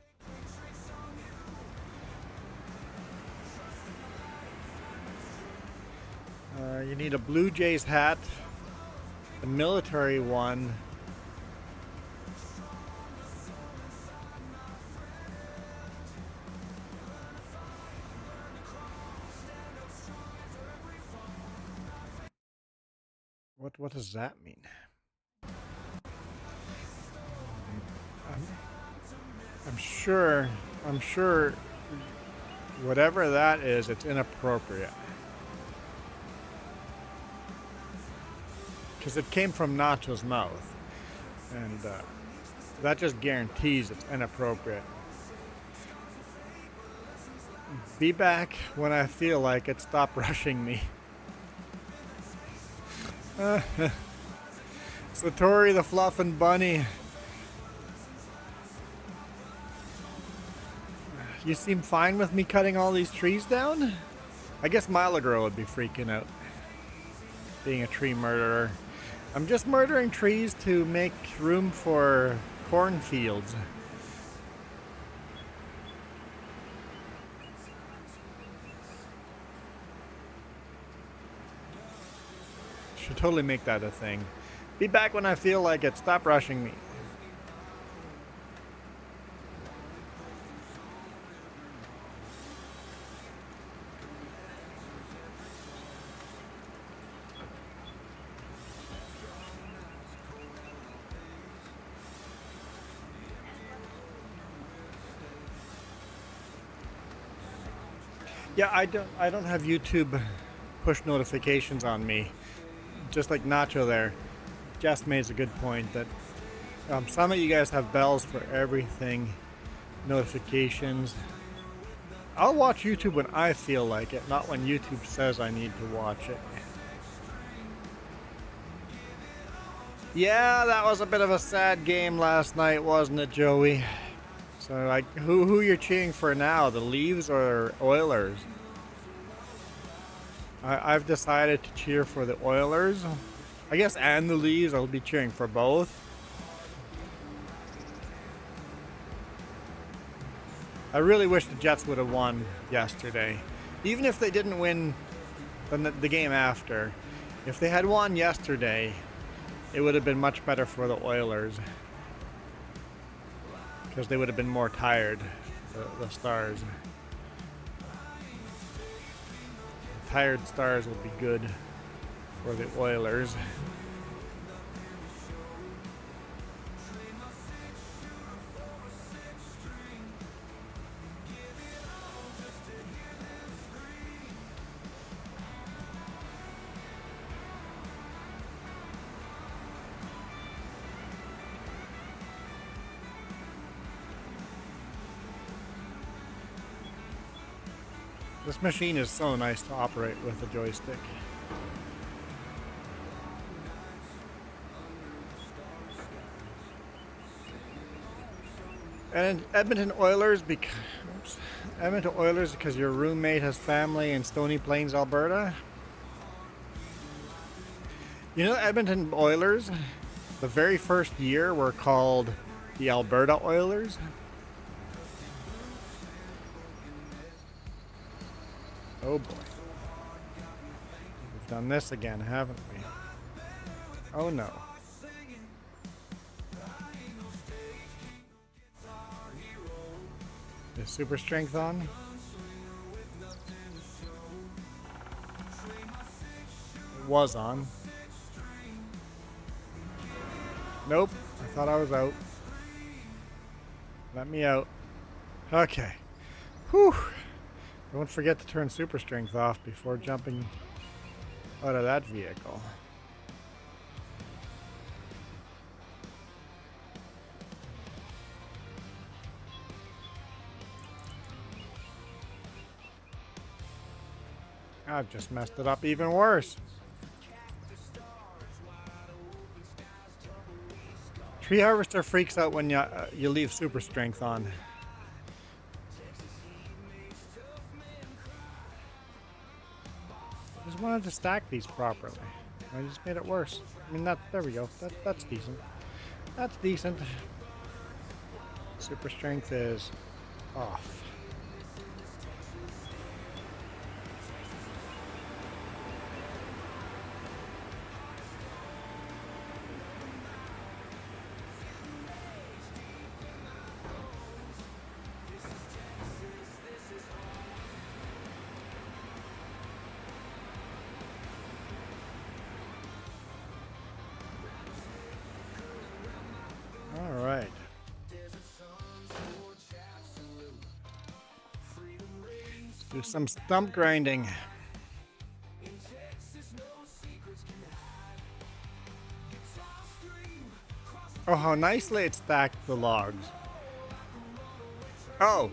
You need a Blue Jays hat, the military one. What does that mean? I'm sure whatever that is, it's inappropriate. Because it came from Nacho's mouth. And that just guarantees it's inappropriate. Be back when I feel like it. Stop rushing me. Satori the Fluffin' Bunny. You seem fine with me cutting all these trees down? I guess Milo Girl would be freaking out. Being a tree murderer. I'm just murdering trees to make room for cornfields. Should totally make that a thing. Be back when I feel like it. Stop rushing me. Yeah, I don't have YouTube push notifications on me. Just like Nacho there. Jess made a good point that some of you guys have bells for everything. Notifications. I'll watch YouTube when I feel like it, not when YouTube says I need to watch it. Yeah, that was a bit of a sad game last night, wasn't it, Joey? So, like, who you're cheering for now, the Leafs or Oilers? I've decided to cheer for the Oilers, I guess, and the Leafs. I'll be cheering for both. I really wish the Jets would have won yesterday, even if they didn't win the game after. If they had won yesterday, it would have been much better for the Oilers. Because they would have been more tired, the Stars. Tired Stars will be good for the Oilers. This machine is so nice to operate with a joystick. And Edmonton Oilers because your roommate has family in Stony Plains, Alberta. You know, Edmonton Oilers, the very first year were called the Alberta Oilers. Oh boy. We've done this again, haven't we? Oh no. Is super strength on? It was on. Nope. I thought I was out. Let me out. Okay. Whew. Don't forget to turn super strength off before jumping out of that vehicle. I've just messed it up even worse. Tree Harvester freaks out when you leave super strength on. I just wanted to stack these properly. I just made it worse. I mean, there we go. That's decent. That's decent. Super strength is off. All right. Let's do some stump grinding. Oh, how nicely it stacked the logs. Oh,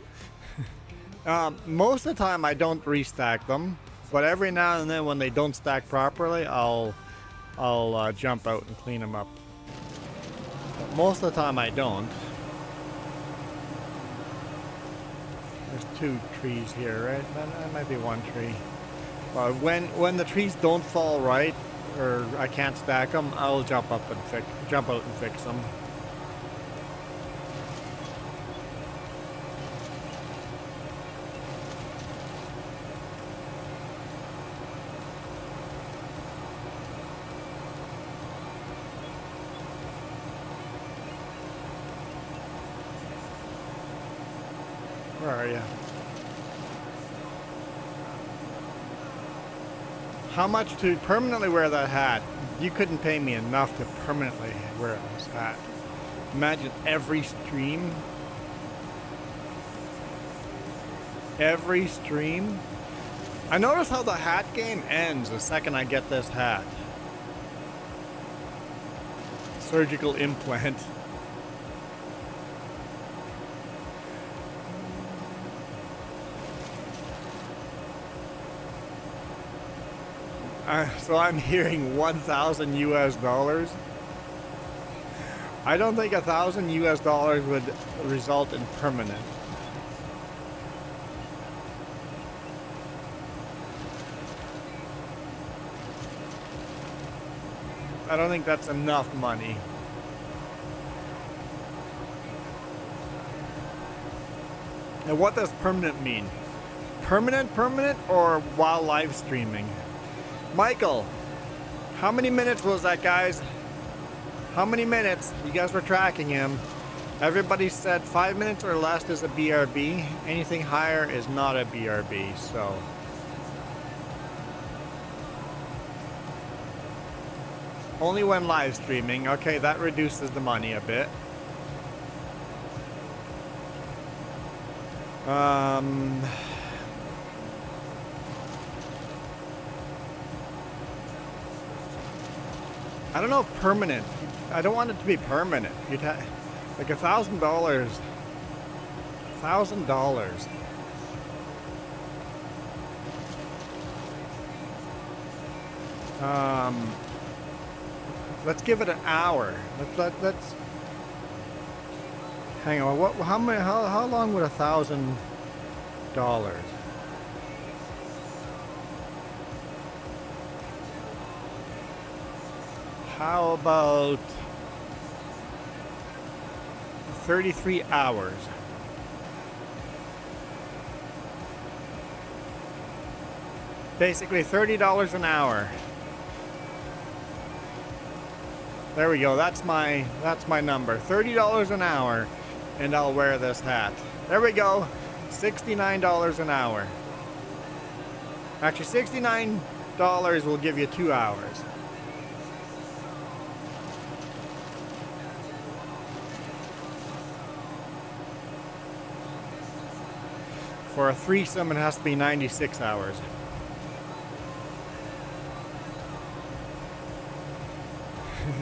most of the time I don't restack them, but every now and then when they don't stack properly, I'll jump out and clean them up. But most of the time I don't. There's 2 trees here, right? That might be 1 tree. But when the trees don't fall right, or I can't stack them, I'll jump out and fix them. Where are you? How much to permanently wear that hat? You couldn't pay me enough to permanently wear this hat. Imagine every stream. Every stream. I notice how the hat game ends the second I get this hat. Surgical implant. So I'm hearing 1,000 US dollars. I don't think 1,000 US dollars would result in permanent. I don't think that's enough money. Now what does permanent mean? Permanent or while live streaming? Michael, how many minutes was that, guys? How many minutes? You guys were tracking him. Everybody said 5 minutes or less is a BRB. Anything higher is not a BRB, so. Only when live streaming. Okay, that reduces the money a bit. I don't know if permanent. I don't want it to be permanent. You'd have like $1,000. $1,000. Let's give it an hour. Let's. Hang on. What? How long would $1,000? How about 33 hours? Basically $30 an hour. There we go. That's my number. $30 an hour, and I'll wear this hat. There we go. $69 an hour. Actually, $69 will give you 2 hours. For a threesome, it has to be 96 hours.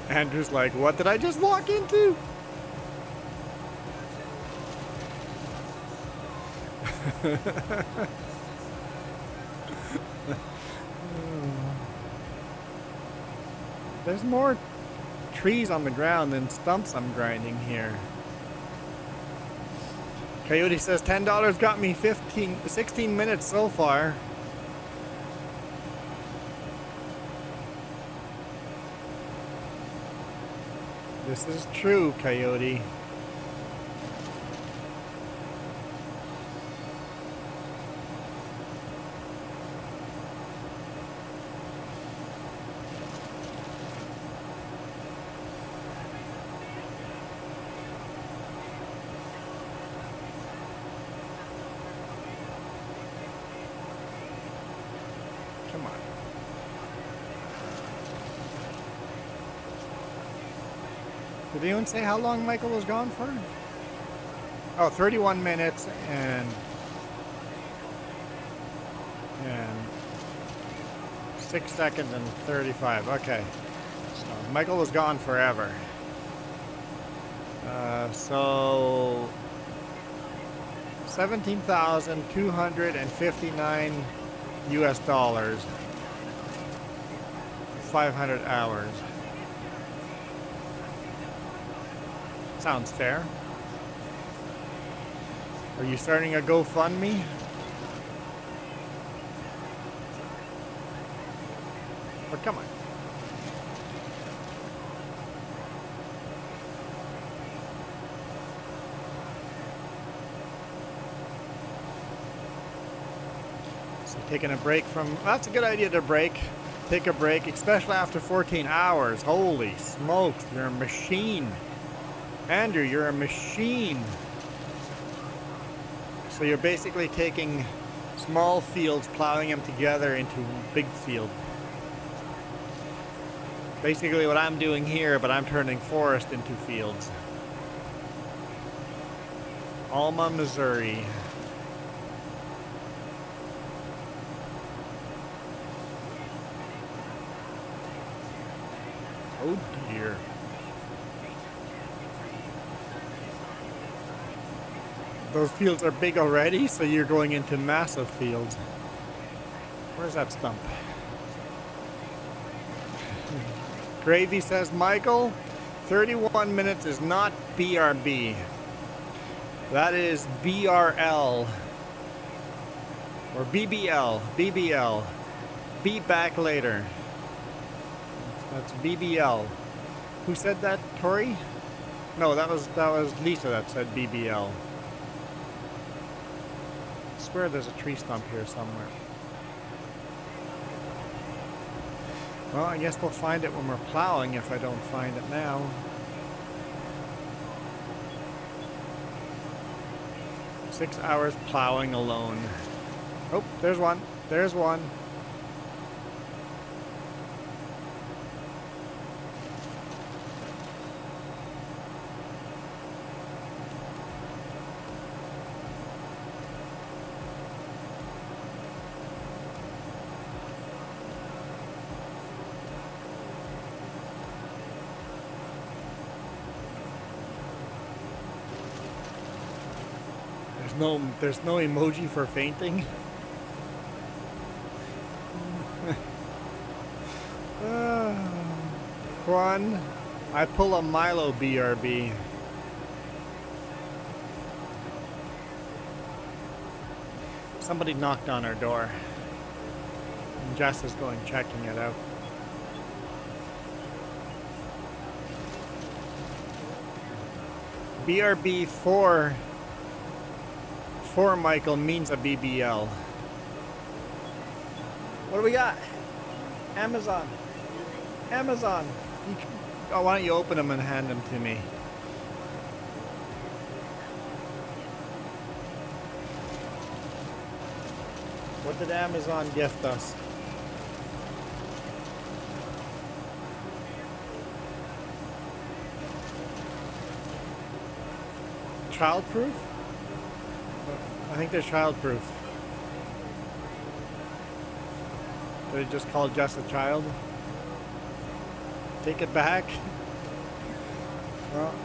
Andrew's like, what did I just walk into? There's more trees on the ground than stumps I'm grinding here. Coyote says $10 got me 16 minutes so far. This is true, Coyote. Come on. Did anyone say how long Michael was gone for? Oh, 31 minutes and 6 seconds and 35. Okay. So Michael was gone forever. So 17,259 US dollars. 500 hours. Sounds fair. Are you starting a GoFundMe? Oh, come on. So taking a break from... That's a good idea to break. Take a break, especially after 14 hours. Holy smokes, you're a machine. Andrew, you're a machine. So you're basically taking small fields, plowing them together into big field. Basically what I'm doing here, but I'm turning forest into fields. Alma, Missouri. Oh dear. Those fields are big already, so you're going into massive fields. Where's that stump? Gravy says, Michael, 31 minutes is not BRB. That is BRL. Or BBL. BBL. Be back later. That's BBL. Who said that, Tori? No, that was Lisa that said BBL. I swear there's a tree stump here somewhere. Well, I guess we'll find it when we're plowing if I don't find it now. Six hours plowing alone. Oh, there's one. There's one. There's no emoji for fainting. Juan, I pull a Milo BRB. Somebody knocked on our door. And Jess is going checking it out. BRB for Michael means a BBL. What do we got? Amazon. Amazon. Oh, why don't you open them and hand them to me? What did Amazon gift us? Childproof? I think they're childproof. Did it just call Jess a child? Take it back? Well,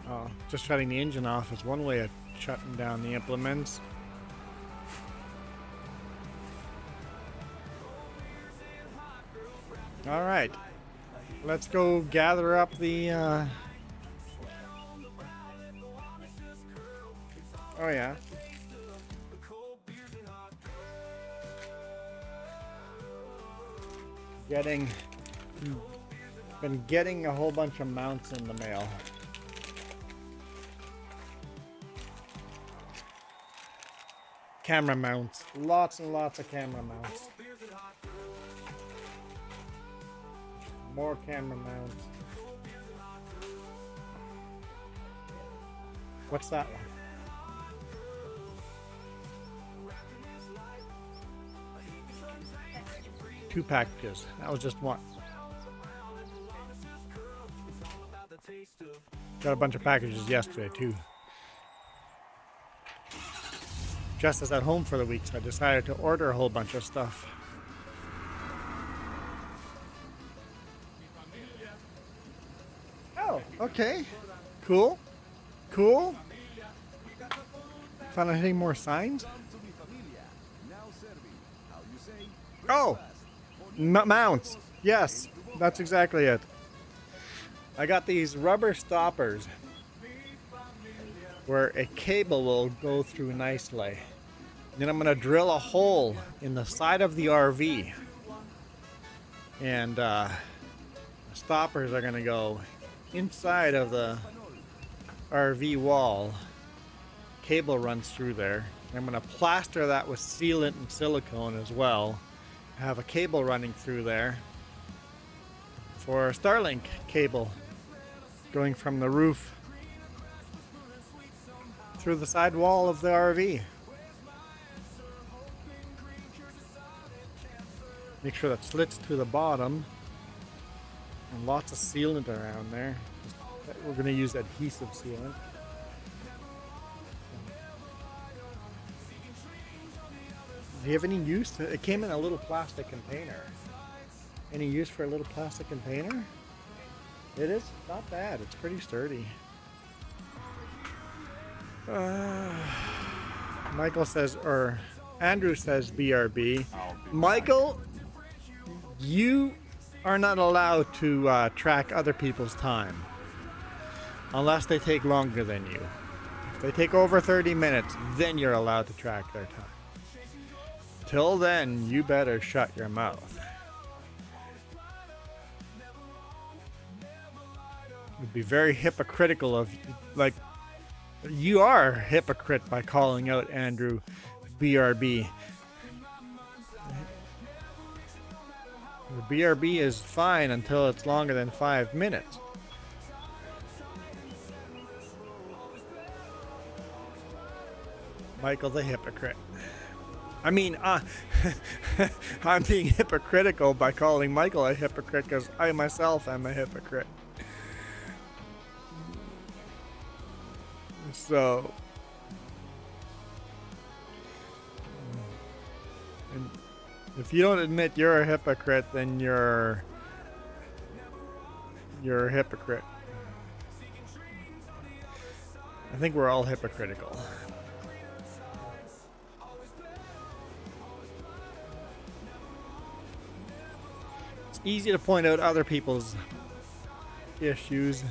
oh, just shutting the engine off is one way of shutting down the implements. All right, let's go gather up the oh yeah. Been getting a whole bunch of mounts in the mail. Camera mounts. Lots and lots of camera mounts. More camera mounts. What's that one? Two packages. That was just one. Got a bunch of packages yesterday too. Jess is at home for the week, so I decided to order a whole bunch of stuff. Oh, okay. Cool. Cool. Found any more signs? Oh! Mounts. Yes, that's exactly it. I got these rubber stoppers where a cable will go through nicely. Then I'm going to drill a hole in the side of the RV. And the stoppers are going to go inside of the RV wall. Cable runs through there. I'm going to plaster that with sealant and silicone as well. Have a cable running through there for Starlink cable going from the roof through the side wall of the RV. Make sure that slits to the bottom and lots of sealant around there. We're going to use adhesive sealant. Do you have any use? It came in a little plastic container. Any use for a little plastic container? It is not bad. It's pretty sturdy. Michael says, or Andrew says BRB. Michael, you are not allowed to track other people's time unless they take longer than you. If they take over 30 minutes, then you're allowed to track their time. Till then, you better shut your mouth. It would be very hypocritical of, like, you are a hypocrite by calling out Andrew BRB. The BRB is fine until it's longer than 5 minutes. Michael the hypocrite. I mean, I'm being hypocritical by calling Michael a hypocrite because I myself am a hypocrite. So, and if you don't admit you're a hypocrite, then you're a hypocrite. I think we're all hypocritical. Easy to point out other people's issues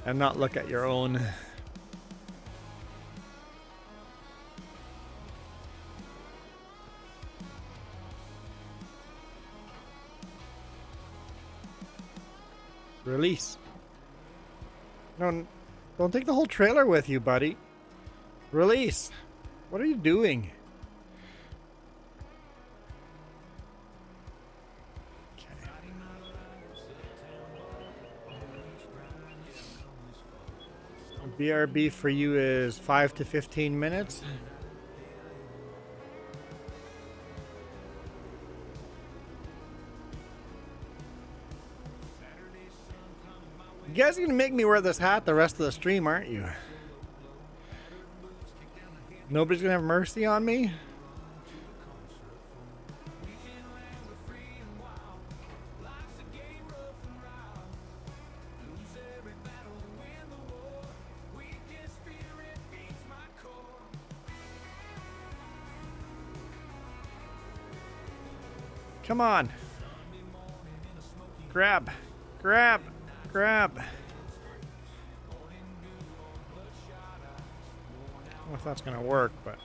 and not look at your own. Release. No, don't take the whole trailer with you, buddy. Release. What are you doing? BRB for you is 5 to 15 minutes. You guys are gonna make me wear this hat the rest of the stream, aren't you? Nobody's gonna have mercy on me? Come on. Grab. Grab. Grab. I don't know if that's going to work, but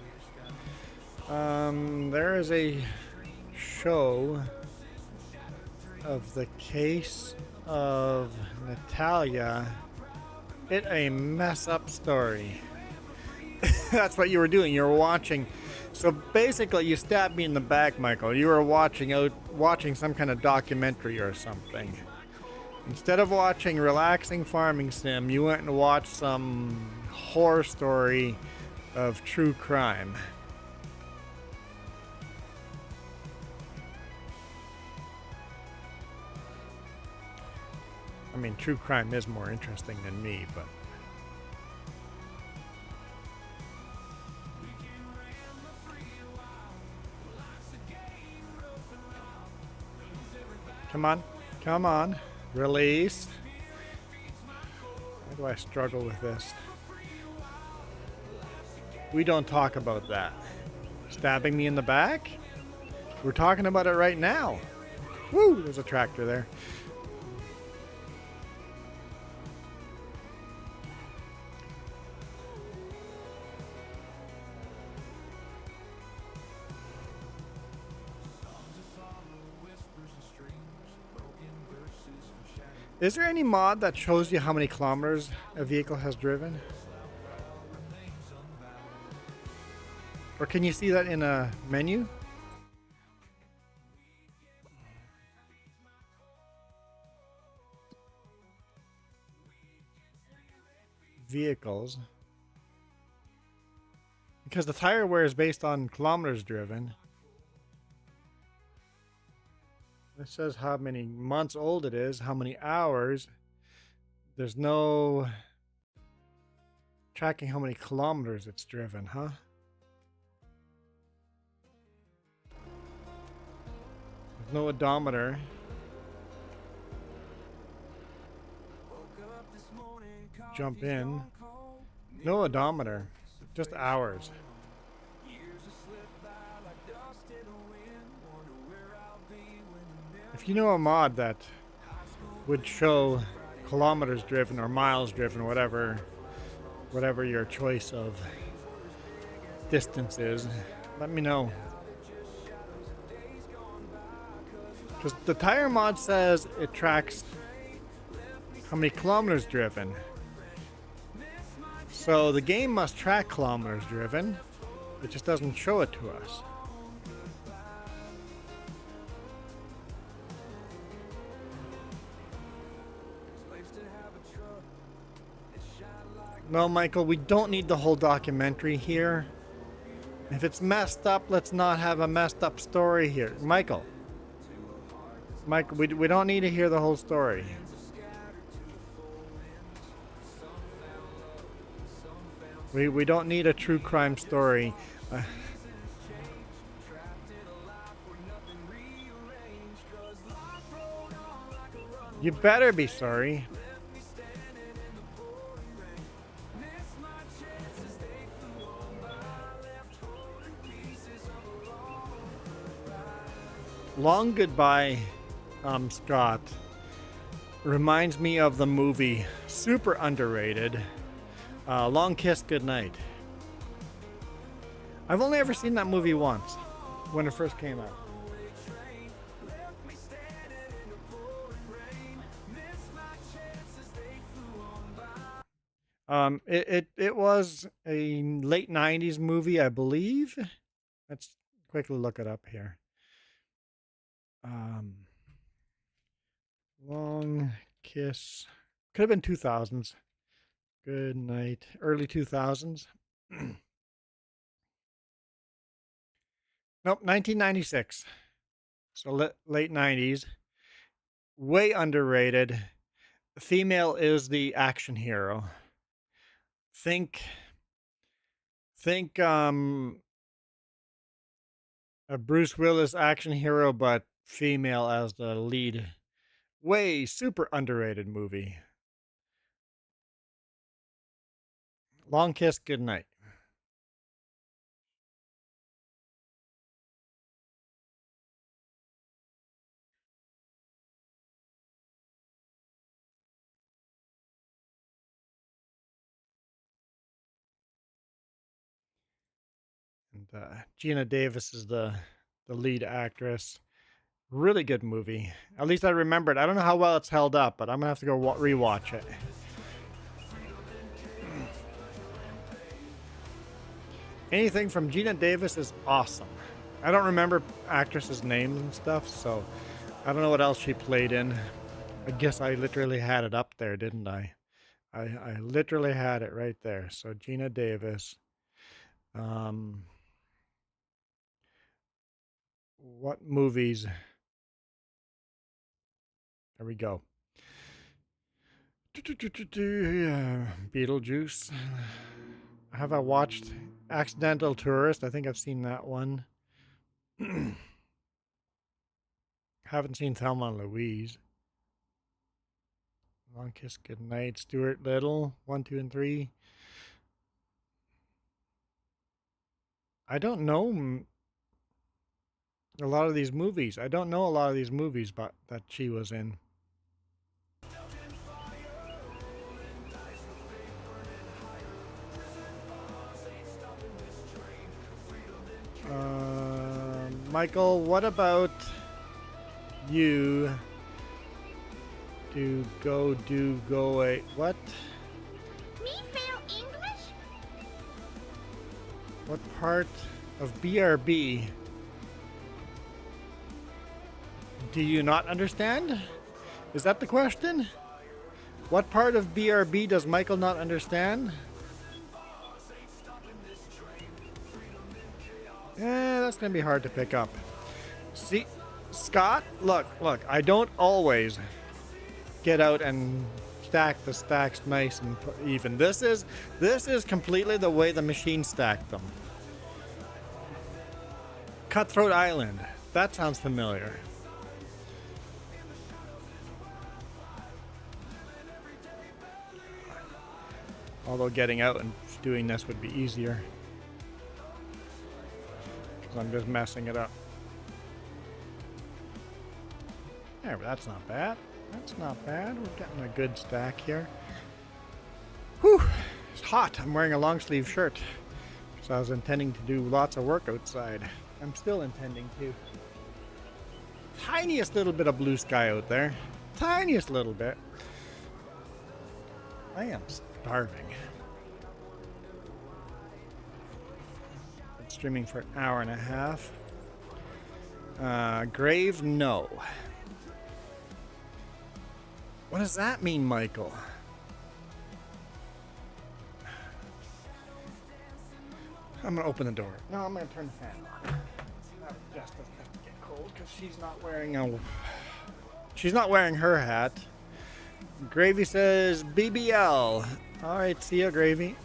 there is a show of the case of Natalia, it a mess up story. That's what you were doing. You were watching. So basically, you stabbed me in the back, Michael. You were watching some kind of documentary or something. Instead of watching relaxing farming sim, you went and watched some horror story of true crime. I mean, true crime is more interesting than me, but... Come on. Come on. Release. Why do I struggle with this? We don't talk about that. Stabbing me in the back? We're talking about it right now. Woo! There's a tractor there. Is there any mod that shows you how many kilometers a vehicle has driven? Or can you see that in a menu? Vehicles. Because the tire wear is based on kilometers driven. It says how many months old it is, how many hours. There's no tracking how many kilometers it's driven, huh? There's no odometer. Jump in. No odometer, just hours. If you know a mod that would show kilometers driven or miles driven, whatever your choice of distance is, let me know. Because the tire mod says it tracks how many kilometers driven. So the game must track kilometers driven. It just doesn't show it to us. No, Michael, we don't need the whole documentary here. If it's messed up, let's not have a messed up story here. Michael, we don't need to hear the whole story. We don't need a true crime story. You better be sorry. Long Goodbye, Scott, reminds me of the movie, super underrated, Long Kiss Goodnight. I've only ever seen that movie once, when it first came out. It was a late 90s movie, I believe. Let's quickly look it up here. Long Kiss. Could have been 2000s. Good night. Early 2000s. Nope, 1996. So late 90s. Way underrated. Female is the action hero. Think a Bruce Willis action hero, but female as the lead. Way super underrated movie. Long Kiss Goodnight. And Gina Davis is the lead actress. Really good movie. At least I remember it. I don't know how well it's held up, but I'm gonna have to go rewatch it. Anything from Gina Davis is awesome. I don't remember actresses' names and stuff, so I don't know what else she played in. I guess I literally had it up there, didn't I? I literally had it right there. So Gina Davis. What movies? There we go. Beetlejuice. Have I watched Accidental Tourist? I think I've seen that one. Haven't seen Thelma and Louise. Long Kiss Goodnight. Stuart Little. 1, 2, and 3. I don't know a lot of these movies. I don't know a lot of these movies but that she was in. Michael, what about you? Go away. What? Me fail English? What part of BRB do you not understand? Is that the question? What part of BRB does Michael not understand? That's going to be hard to pick up. See, Scott, look, I don't always get out and stack the stacks nice and even. This is completely the way the machine stacked them. Cutthroat Island. That sounds familiar. Although getting out and doing this would be easier. Because I'm just messing it up. There, that's not bad. That's not bad. We're getting a good stack here. Whew! It's hot. I'm wearing a long sleeve shirt. So I was intending to do lots of work outside. I'm still intending to. Tiniest little bit of blue sky out there. Tiniest little bit. I am starving. Been streaming for an hour and a half. Grave, no. What does that mean, Michael? I'm gonna open the door. No, I'm gonna turn the fan on. Jess doesn't have to get cold because she's not wearing her hat. Gravy says BBL. All right, see ya, Gravy.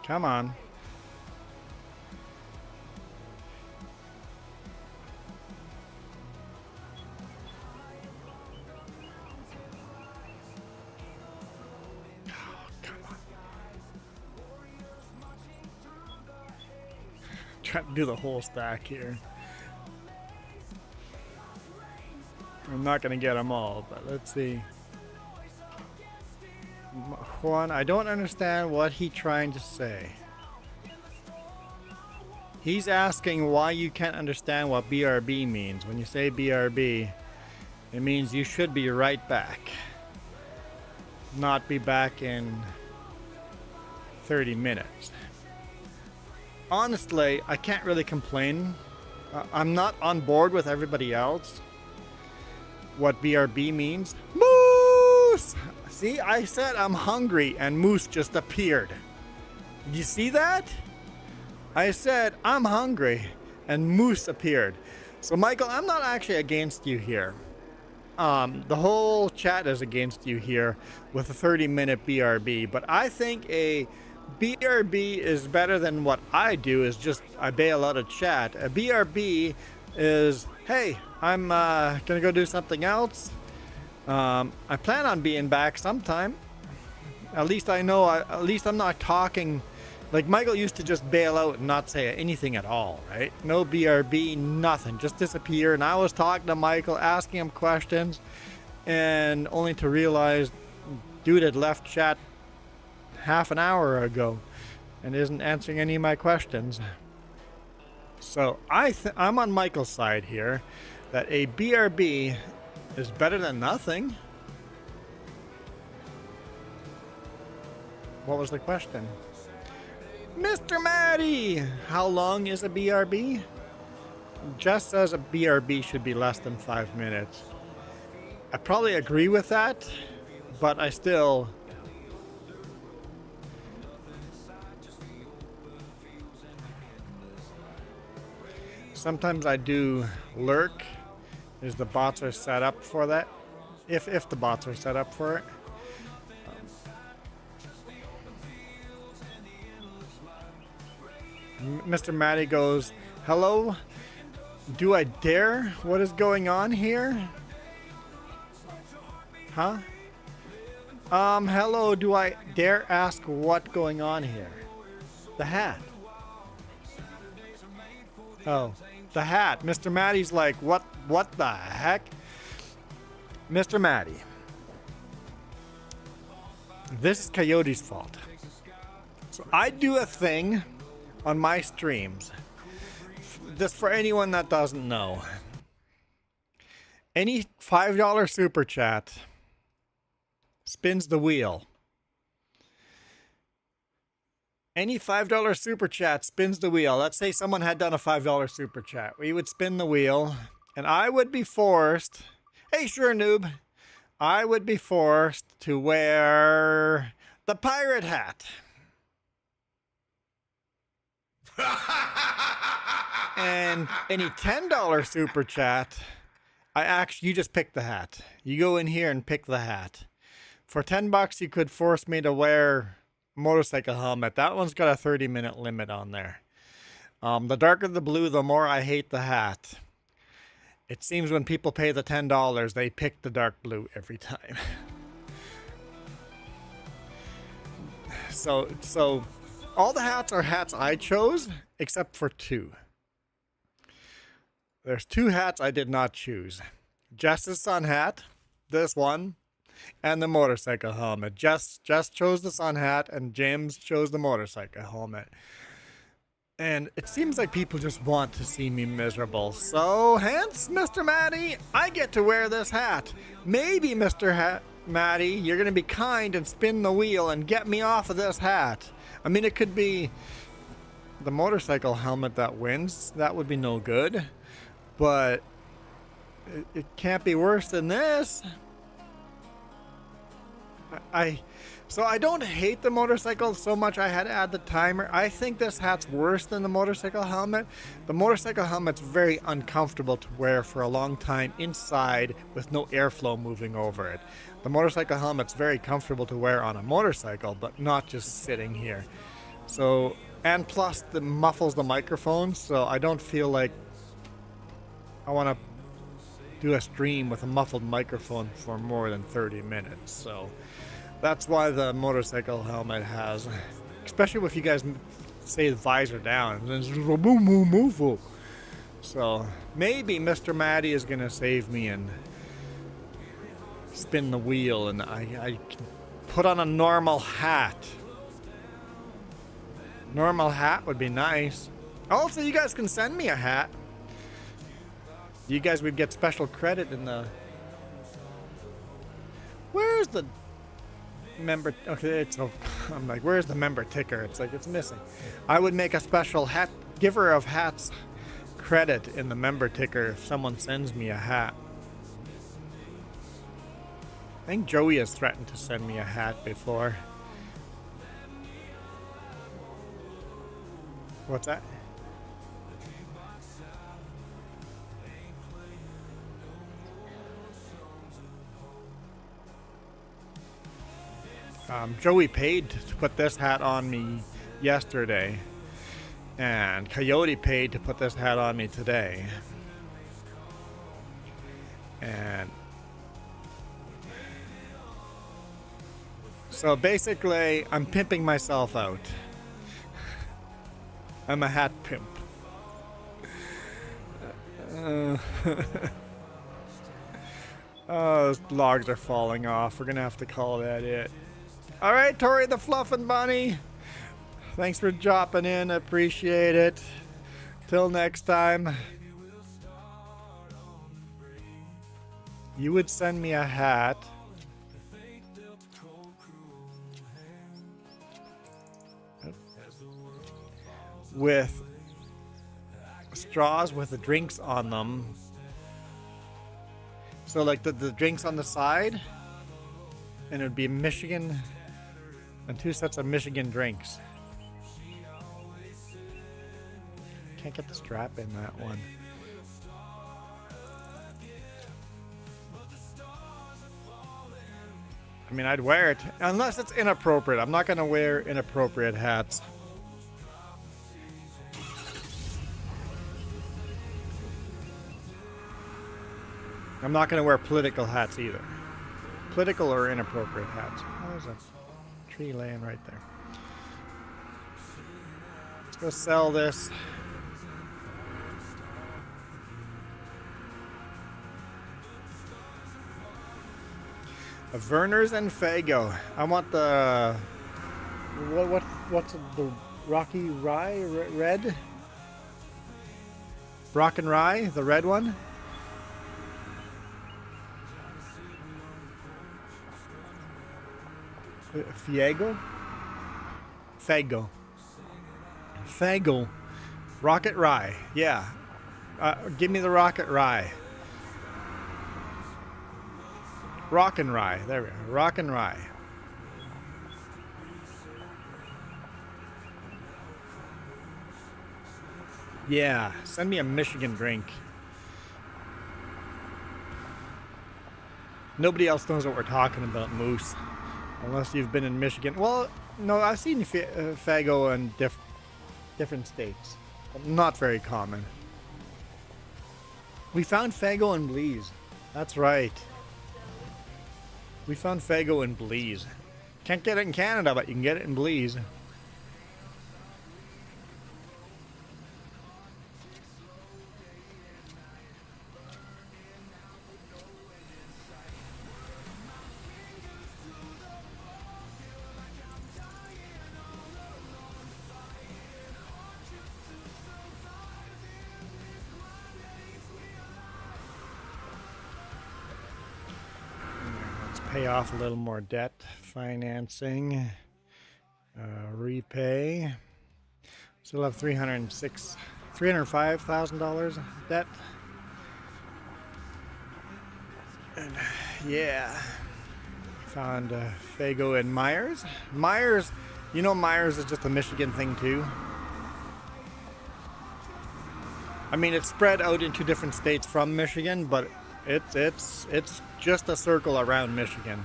Come on. Trying to do the whole stack here. I'm not going to get them all, but let's see. Juan, I don't understand what he's trying to say. He's asking why you can't understand what BRB means. When you say BRB, it means you should be right back. Not be back in 30 minutes. Honestly, I can't really complain. I'm not on board with everybody else. What BRB means. Moose! See, I said I'm hungry and Moose just appeared. Did you see that? I said I'm hungry and Moose appeared. So Michael, I'm not actually against you here. The whole chat is against you here with a 30-minute BRB, but I think a BRB is better than what I do, is just I bail out of chat. A BRB is, hey, I'm gonna go do something else. I plan on being back sometime. At least I know, at least I'm not talking. Like Michael used to just bail out and not say anything at all, right? No BRB, nothing, just disappear. And I was talking to Michael, asking him questions, and only to realize dude had left chat half an hour ago and isn't answering any of my questions. So I'm on Michael's side here, that a BRB is better than nothing. What was the question? Mr. Maddie, how long is a BRB? Jess says a BRB should be less than 5 minutes. I probably agree with that, but I still... Sometimes I do lurk, as the bots are set up for that. If the bots are set up for it. Mr. Matty goes, hello, do I dare? What is going on here? Huh? Hello, do I dare ask what's going on here? The hat. Oh, the hat. Mr. Matty's like, what the heck? Mr. Matty. This is Coyote's fault. So I do a thing on my streams. Just for anyone that doesn't know. Any $5 super chat spins the wheel. Any $5 super chat spins the wheel. Let's say someone had done a $5 super chat. We would spin the wheel, and I would be forced... Hey, sure, noob. I would be forced to wear the pirate hat. And any $10 super chat, you just pick the hat. You go in here and pick the hat. For $10, you could force me to wear motorcycle helmet. That one's got a 30-minute limit on there. The darker the blue, the more I hate the hat. It seems when people pay the $10, they pick the dark blue every time. So all the hats are hats I chose, except for two. There's two hats I did not choose. Jess's sun hat, this one, and the motorcycle helmet. Jess chose the sun hat, and James chose the motorcycle helmet. And it seems like people just want to see me miserable. So, hence, Mr. Matty, I get to wear this hat. Maybe, Mr. Matty, you're going to be kind and spin the wheel and get me off of this hat. I mean, it could be the motorcycle helmet that wins. That would be no good. But it can't be worse than this. So I don't hate the motorcycle so much I had to add the timer. I think this hat's worse than the motorcycle helmet. The motorcycle helmet's very uncomfortable to wear for a long time inside with no airflow moving over it. The motorcycle helmet's very comfortable to wear on a motorcycle, but not just sitting here. So, and plus it muffles the microphone, so I don't feel like I want to do a stream with a muffled microphone for more than 30 minutes. So that's why the motorcycle helmet has, especially if you guys say the visor down, so maybe Mr. Matty is gonna save me and spin the wheel, and I can put on a normal hat. Normal hat would be nice. Also, you guys can send me a hat. You guys would get special credit in the... Where's the member? Okay, I'm like, where's the member ticker? It's like, it's missing. I would make a special hat giver of hats credit in the member ticker if someone sends me a hat. I think Joey has threatened to send me a hat before. What's that? Joey paid to put this hat on me yesterday, and Coyote paid to put this hat on me today. And so basically, I'm pimping myself out. I'm a hat pimp. Oh, those logs are falling off. We're gonna have to call that it. All right, Tori the Fluffin' Bunny. Thanks for dropping in. Appreciate it. Till next time. You would send me a hat. With straws with the drinks on them. So like the drinks on the side, and it would be Michigan, and 2 sets of Michigan drinks. Can't get the strap in that one. I mean, I'd wear it, unless it's inappropriate. I'm not gonna wear inappropriate hats. I'm not going to wear political hats either. Political or inappropriate hats. Oh, there's a tree laying right there. Let's go sell this. A Verner's and Fago. I want the... What's the Rocky Rye? Red? Rock and Rye? The red one? Fago? Fago. Rocket Rye. Yeah. Give me the Rocket Rye. Rock and Rye. There we go. Rock and Rye. Yeah. Send me a Michigan drink. Nobody else knows what we're talking about, Moose. Unless you've been in Michigan. Well, no, I've seen Fago in different states. Not very common. We found Fago in Belize. That's right. We found Fago in Belize. Can't get it in Canada, but you can get it in Belize. Pay off a little more debt, financing, repay. Still have $305,000 debt. And yeah, found Fago and Myers. Myers, you know, Myers is just a Michigan thing too. I mean, it's spread out into different states from Michigan, but it's just a circle around Michigan.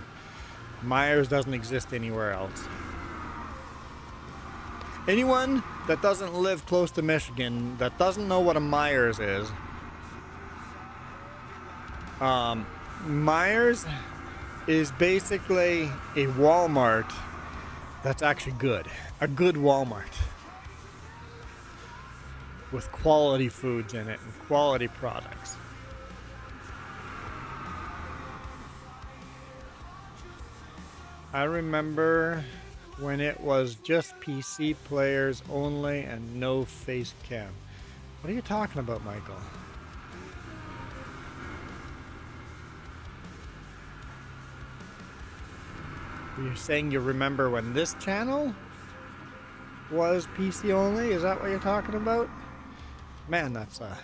Myers doesn't exist anywhere else. Anyone that doesn't live close to Michigan, that doesn't know what a Myers is, Myers is basically a Walmart that's actually good. A good Walmart. With quality foods in it and quality products. I remember when it was just PC players only and no face cam. What are you talking about, Michael? You're saying you remember when this channel was PC only? Is that what you're talking about? Man, that's a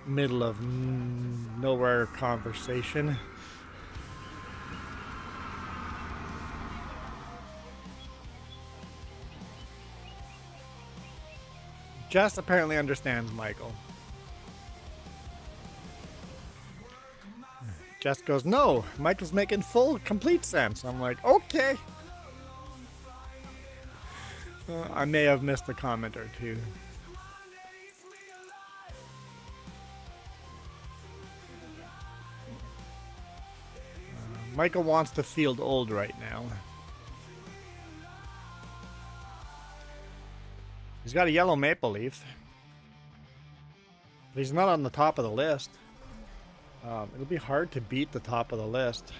middle of nowhere conversation. Jess apparently understands Michael. Jess goes, no, Michael's making full, complete sense. I'm like, okay. I may have missed a comment or two. Michael wants to feel old right now. He's got a yellow maple leaf. But he's not on the top of the list. It'll be hard to beat the top of the list.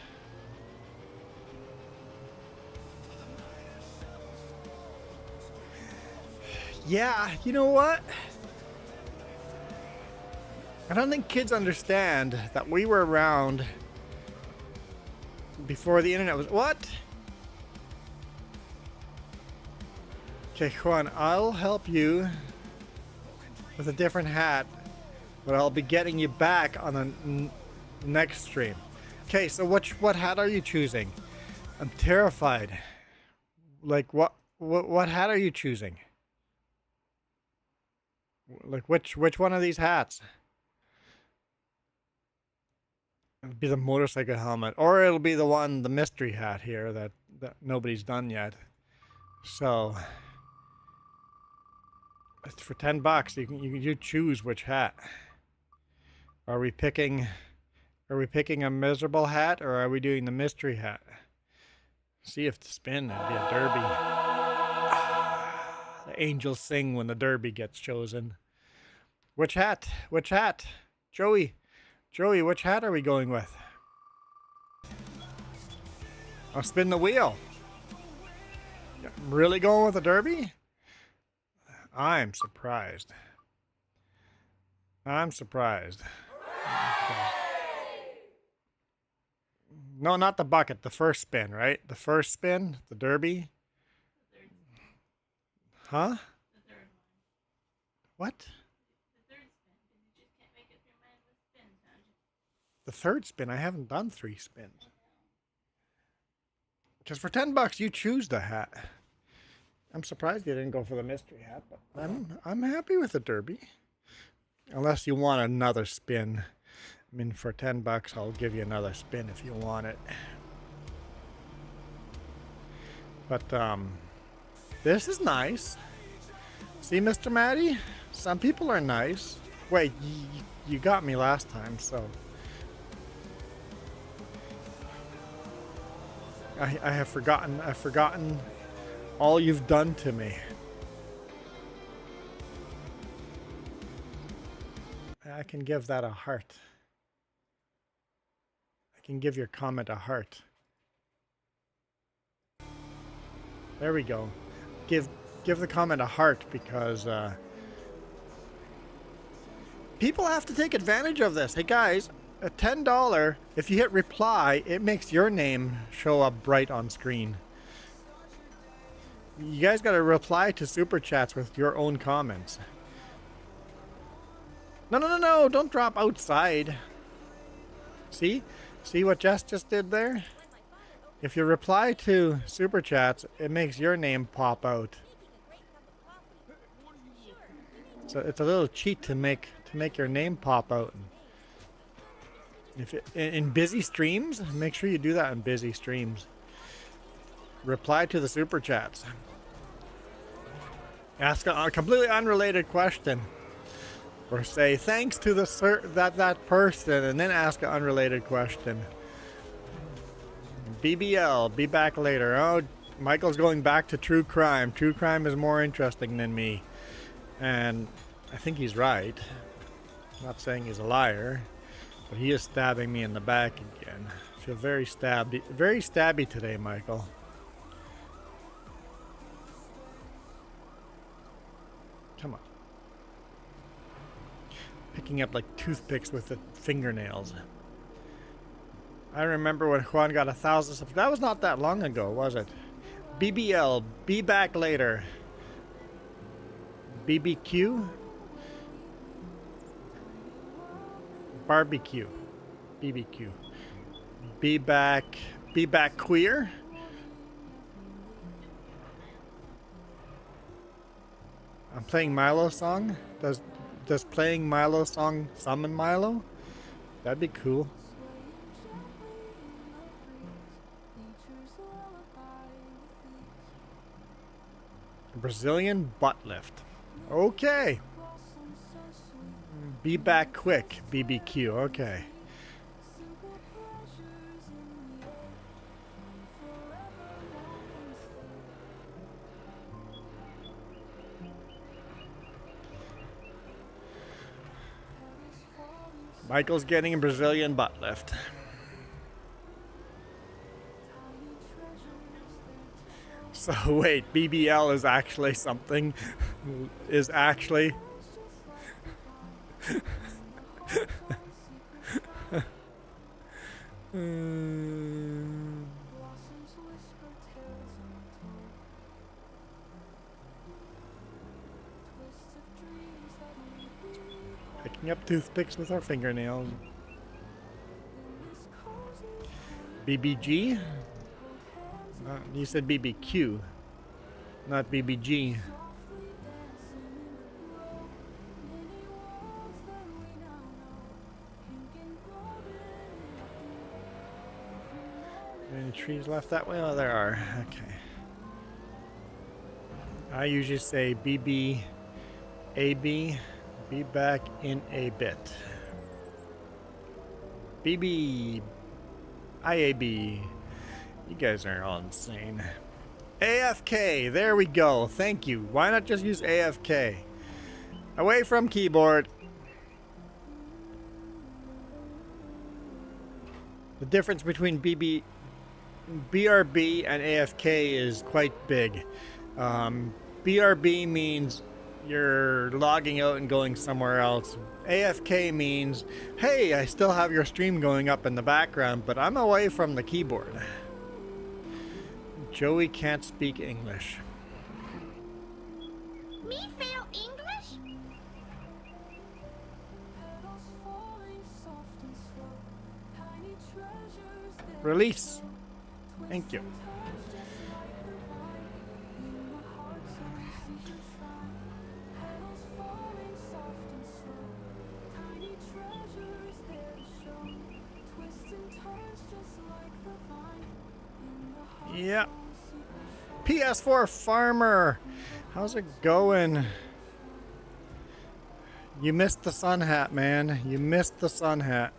Yeah, you know what? I don't think kids understand that we were around before the internet was... What? Okay, Juan, I'll help you with a different hat, but I'll be getting you back on the next stream. Okay, so what hat are you choosing? I'm terrified. Like, what hat are you choosing? Like, which one of these hats? It'll be the motorcycle helmet, or it'll be the mystery hat here that nobody's done yet. So, it's for $10. You choose which hat. Are we picking a miserable hat, or are we doing the mystery hat? See if the spin, it'd be a derby. The angels sing when the derby gets chosen. Which hat? Which hat? Joey, which hat are we going with? I'll spin the wheel. Really going with the derby? I'm surprised. I'm surprised. Okay. No, not the bucket. The first spin, right? The first spin, the derby. Huh? What? The third spin? I haven't done 3 spins. Because for $10 you choose the hat. I'm surprised you didn't go for the mystery hat, but I'm happy with the derby. Unless you want another spin. I mean, for $10 I'll give you another spin if you want it. But this is nice. See, Mr. Matty? Some people are nice. Wait, you got me last time, so I have forgotten. I've forgotten all you've done to me. I can give that a heart. I can give your comment a heart. There we go. Give the comment a heart, because people have to take advantage of this. Hey guys, a $10, if you hit reply, it makes your name show up bright on screen. You guys got to reply to super chats with your own comments. No, don't drop outside. See what Jess just did there? If you reply to super chats, it makes your name pop out. So it's a little cheat to make your name pop out. If in busy streams, make sure you do that in busy streams. Reply to the super chats. Ask a completely unrelated question, or say thanks to that person, and then ask an unrelated question. BBL, be back later. Oh, Michael's going back to true crime. True crime is more interesting than me, and I think he's right. I'm not saying he's a liar, but he is stabbing me in the back again. I feel very stabby today, Michael. Come on. Picking up like toothpicks with the fingernails. I remember when Juan got 1,000 subscribers. That was not that long ago, was it? BBL, be back later. BBQ? Barbecue. BBQ. Be back queer? I'm playing Milo's song? Does playing Milo's song summon Milo? That'd be cool. Brazilian butt lift. Okay. Be back quick, BBQ. Okay. Michael's getting a Brazilian butt lift. So wait, BBL is actually something. Is actually. Picking up toothpicks with our fingernails. BBG? You said BBQ, not BBG. Any trees left that way? Oh, there are. Okay. I usually say BB, AB, be back in a bit. BB, IAB. You guys are all insane. AFK, there we go. Thank you. Why not just use AFK? Away from keyboard. The difference between BRB and AFK is quite big. BRB means you're logging out and going somewhere else. AFK means, hey, I still have your stream going up in the background, but I'm away from the keyboard. Joey can't speak English. Me fail English? Release. Thank you. Yeah. PS4 Farmer. How's it going? You missed the sun hat, man. You missed the sun hat.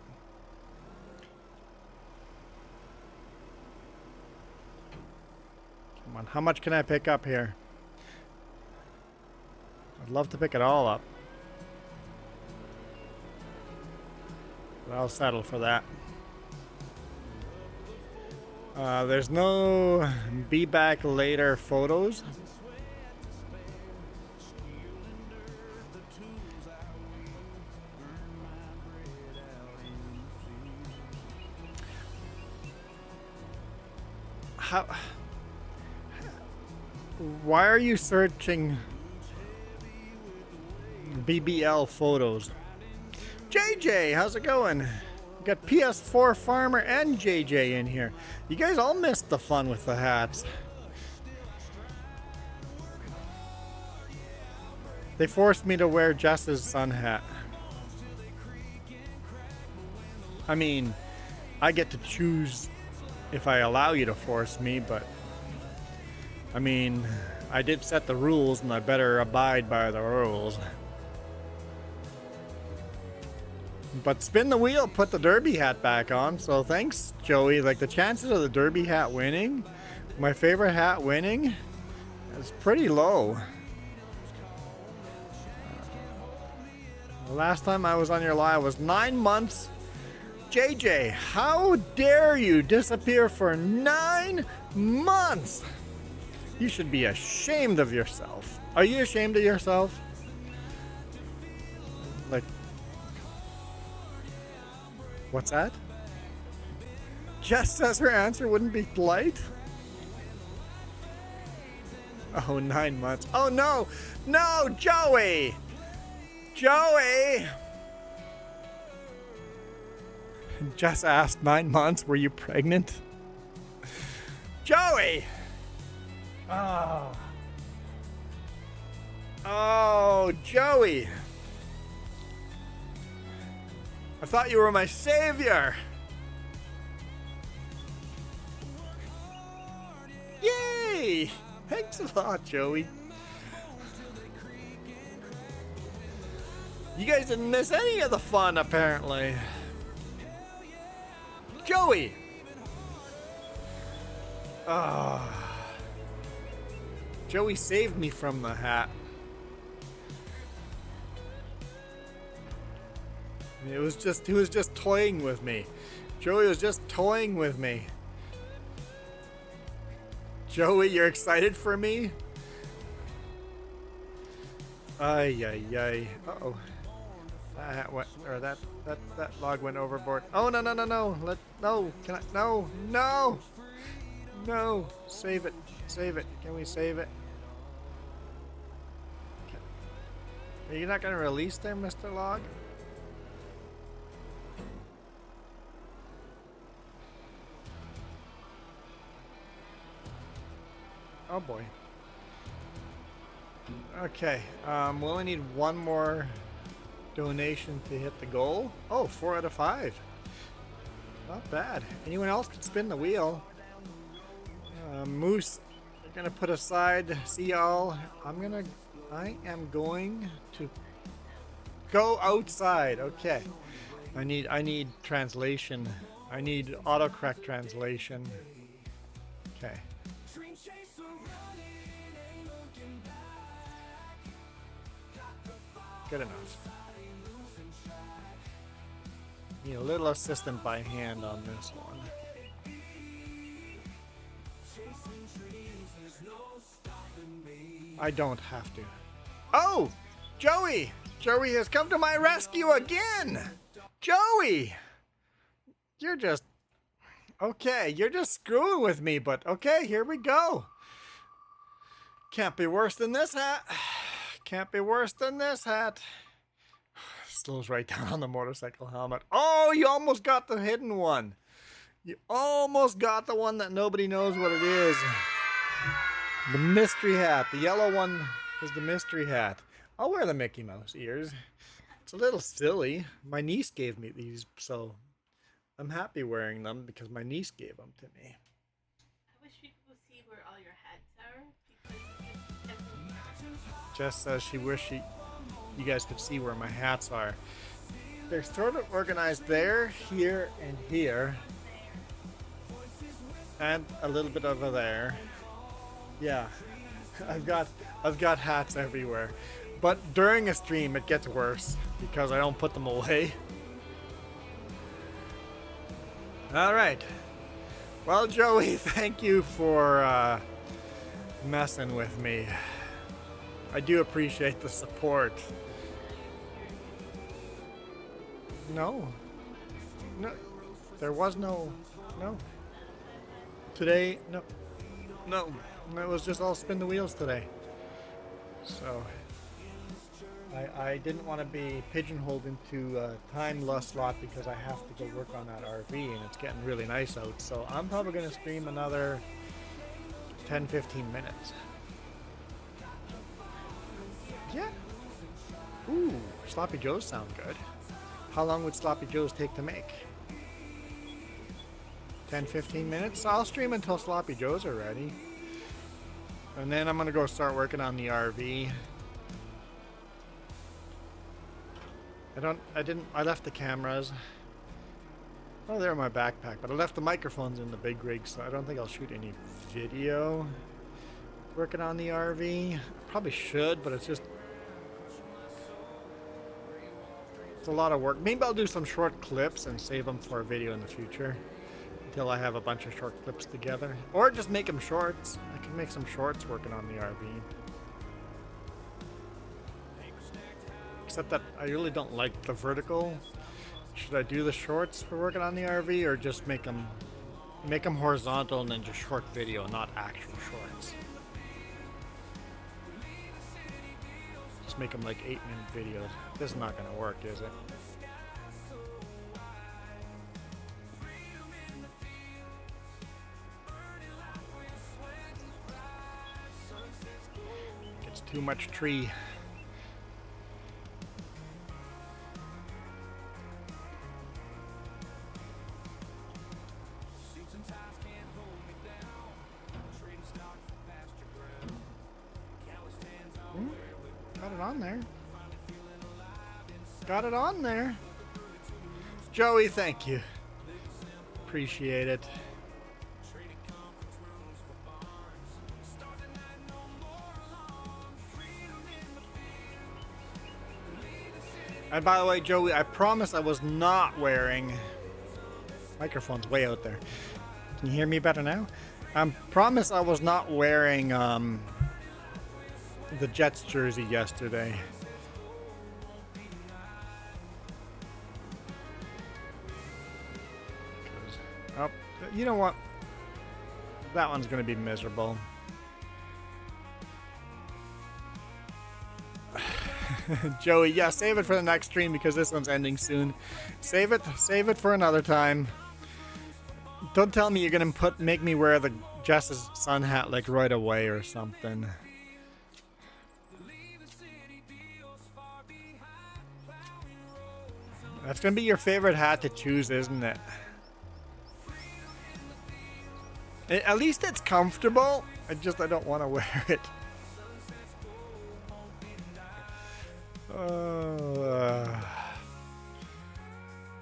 Come on, how much can I pick up here? I'd love to pick it all up. But I'll settle for that. There's no be back later photos. Why are you searching BBL photos? JJ, how's it going? We got PS4 Farmer and JJ in here. You guys all missed the fun with the hats. They forced me to wear Jess's sun hat. I mean, I get to choose if I allow you to force me, but I mean, I did set the rules and I better abide by the rules. But spin the wheel, put the derby hat back on. So thanks, Joey. Like, the chances of the derby hat winning, my favorite hat winning, is pretty low. The last time I was on your live was 9 months. JJ, how dare you disappear for 9 months? You should be ashamed of yourself. Are you ashamed of yourself? Like, what's that? Jess says her answer wouldn't be polite. Oh, 9 months. Oh, no. No, Joey. Joey. Jess asked, 9 months, were you pregnant? Joey. Oh. Oh, Joey. I thought you were my savior. Yay! Thanks a lot, Joey. You guys didn't miss any of the fun, apparently. Joey! Ah. Joey saved me from the hat. He was just toying with me. Joey was just toying with me. Joey, you're excited for me? Ay, ay, ay. Uh-oh. That log went overboard. Oh, no, no, no, no. No. Can I? No. No. No. Save it. Save it. Can we save it? Are you not going to release there, Mr. Log? Oh boy. Okay. We only need one more donation to hit the goal. Oh, 4 out of 5. Not bad. Anyone else could spin the wheel. Moose, you're gonna put aside. See y'all. I am going to go outside. Okay. I need translation. I need autocorrect translation. Okay. Good enough. Need a little assistant by hand on this one. I don't have to. Oh! Joey! Joey has come to my rescue again! Joey! You're just... Okay, you're just screwing with me, but okay, here we go. Can't be worse than this hat. Can't be worse than this hat. Slows right down on the motorcycle helmet. Oh, you almost got the hidden one. You almost got the one that nobody knows what it is. The mystery hat. The yellow one is the mystery hat. I'll wear the Mickey Mouse ears. It's a little silly. My niece gave me these, so I'm happy wearing them because my niece gave them to me. I wish people could see where all your hats are, because it's Jess says she wished you guys could see where my hats are. They're sort of organized there, here, and here. And a little bit over there. Yeah. I've got hats everywhere. But during a stream it gets worse because I don't put them away. Alright. Well, Joey, thank you for messing with me. I do appreciate the support. No. No. There was no. Today, no. It was just all spin the wheels today. So, I didn't want to be pigeonholed into a time loss slot because I have to go work on that RV and it's getting really nice out. So I'm probably going to stream another 10-15 minutes. Yeah. Ooh, Sloppy Joes sound good. How long would Sloppy Joes take to make? 10-15 minutes? I'll stream until Sloppy Joes are ready. And then I'm gonna go start working on the RV. I left the cameras. Oh, they're in my backpack, but I left the microphones in the big rig, so I don't think I'll shoot any video working on the RV. Probably should, but it's a lot of work. Maybe I'll do some short clips and save them for a video in the future until I have a bunch of short clips together, or just make them shorts. I can make some shorts working on the RV. Except that I really don't like the vertical. Should I do the shorts for working on the RV, or just make them horizontal and then just short video, not actual shorts? Just make them like 8-minute videos. This is not going to work, is it? It's too much tree. Got it on there. Got it on there. Joey, thank you. Appreciate it. And by the way, Joey, I promise I was not wearing... Microphone's way out there. Can you hear me better now? I promise I was not wearing the Jets jersey yesterday. Oh, you know what? That one's going to be miserable. Joey, yeah, save it for the next stream because this one's ending soon. Save it for another time. Don't tell me you're gonna make me wear the Jess's sun hat like right away or something. That's gonna be your favorite hat to choose, isn't it? At least it's comfortable. I don't want to wear it.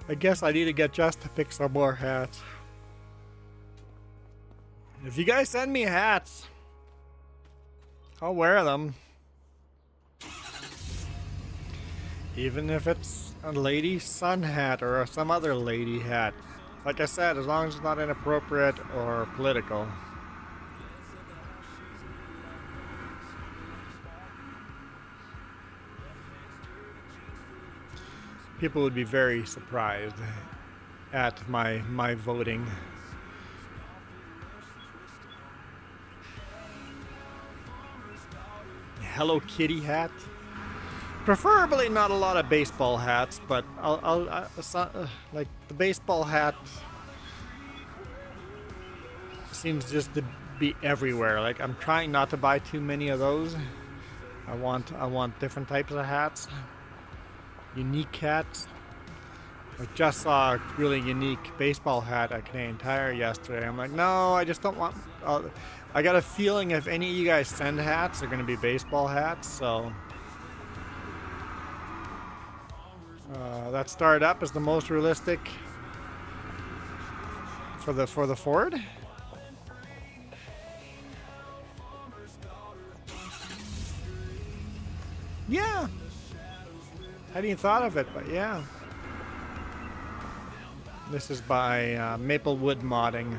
I guess I need to get Jess to pick some more hats. If you guys send me hats, I'll wear them. Even if it's a lady sun hat or some other lady hat. Like I said, as long as it's not inappropriate or political. People would be very surprised at my voting. Hello Kitty hat. Preferably not a lot of baseball hats, but like the baseball hat seems just to be everywhere. Like I'm trying not to buy too many of those. I want different types of hats, unique hats. I just saw a really unique baseball hat at Canadian Tire yesterday. I'm like, no, I just don't want. I got a feeling if any of you guys send hats, they're going to be baseball hats. So that started up as the most realistic for the Ford. Yeah, hadn't even thought of it, but yeah. This is by Maplewood Modding.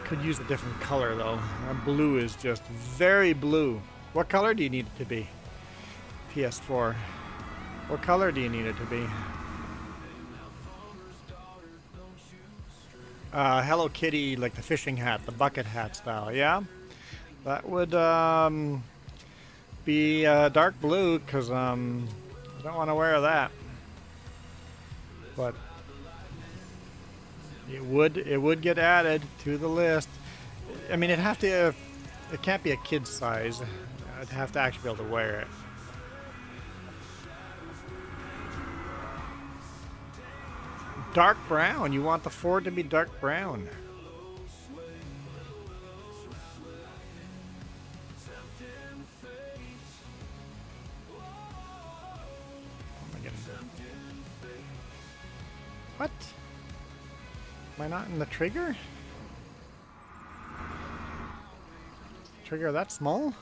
Could use a different color though. Blue is just very blue. What color do you need it to be? PS4. What color do you need it to be? Hello Kitty, like the fishing hat, the bucket hat style, yeah? That would be dark blue, because I don't want to wear that. But it would get added to the list. I mean, it can't be a kid's size. I'd have to actually be able to wear it. Dark brown. You want the Ford to be dark brown. What? Am I not in the trigger? Trigger that small?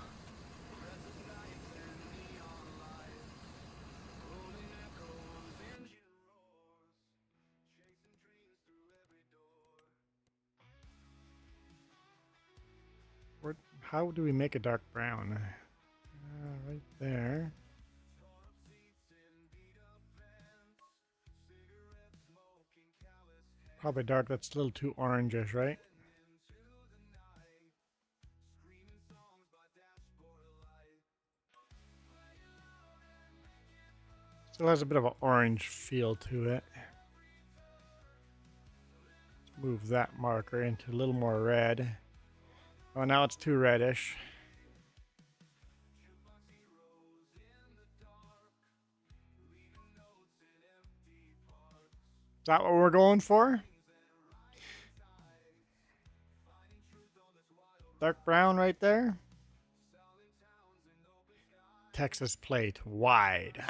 How do we make a dark brown? Right there. Probably dark, that's a little too orangish, right? Still has a bit of an orange feel to it. Let's move that marker into a little more red. Oh, now it's too reddish. Is that what we're going for? Dark brown right there. Texas plate, wide.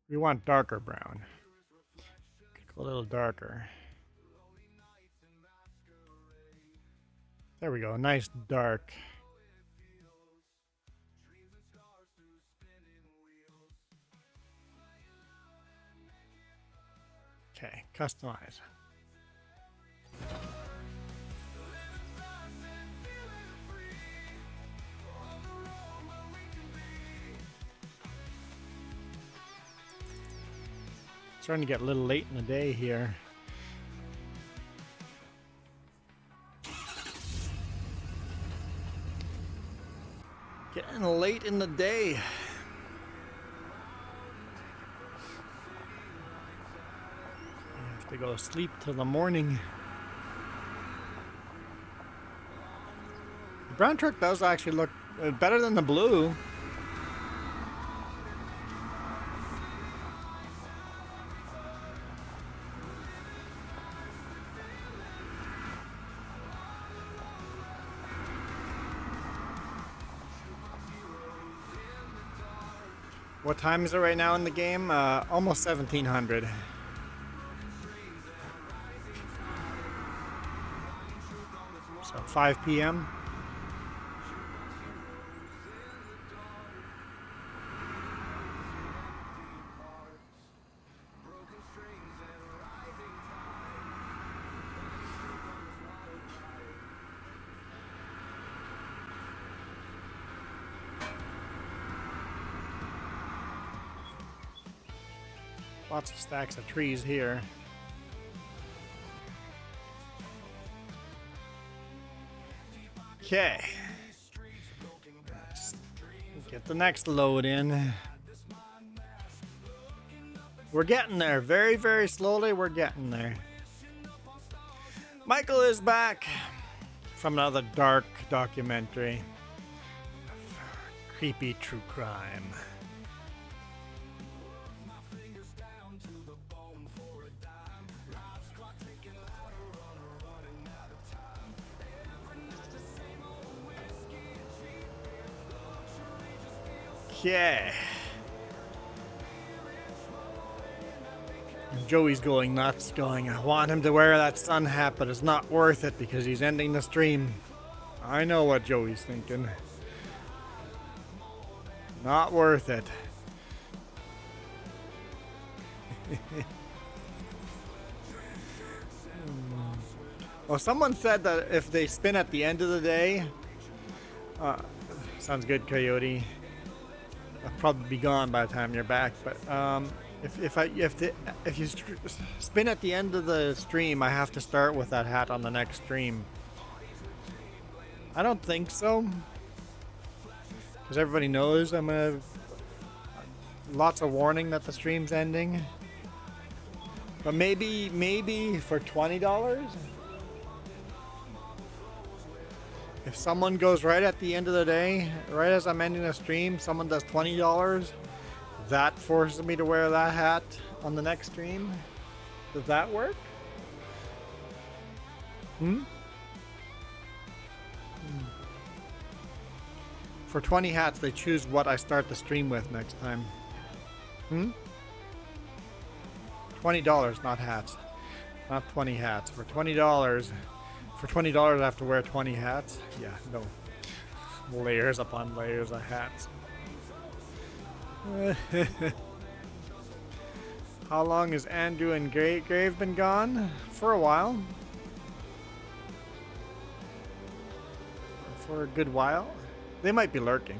We want darker brown. Could Go a little darker. There we go. Nice dark. Okay, customize. Starting to get a little late in the day here. Getting late in the day. I have to go to sleep till the morning. The brown truck does actually look better than the blue. What time is it right now in the game? Almost 1700. So 5 p.m. Lots of stacks of trees here. Okay. Let's get the next load in. We're getting there. Very, very slowly, we're getting there. Michael is back from another dark documentary. Creepy true crime. Okay. Joey's going nuts, going, I want him to wear that sun hat, but it's not worth it because he's ending the stream. I know what Joey's thinking. Not worth it. Well, someone said that if they spin at the end of the day, sounds good, Coyote. I'll probably be gone by the time you're back. But if you spin at the end of the stream, I have to start with that hat on the next stream. I don't think so, because everybody knows I'm gonna. Lots of warning that the stream's ending. But maybe for $20. If someone goes right at the end of the day, right as I'm ending the stream, someone does $20, that forces me to wear that hat on the next stream. Does that work? For 20 hats, they choose what I start the stream with next time. $20, not hats. Not 20 hats. For $20, I have to wear 20 hats. Yeah, no. Layers upon layers of hats. How long has Andrew and Grave been gone? For a while. For a good while. They might be lurking.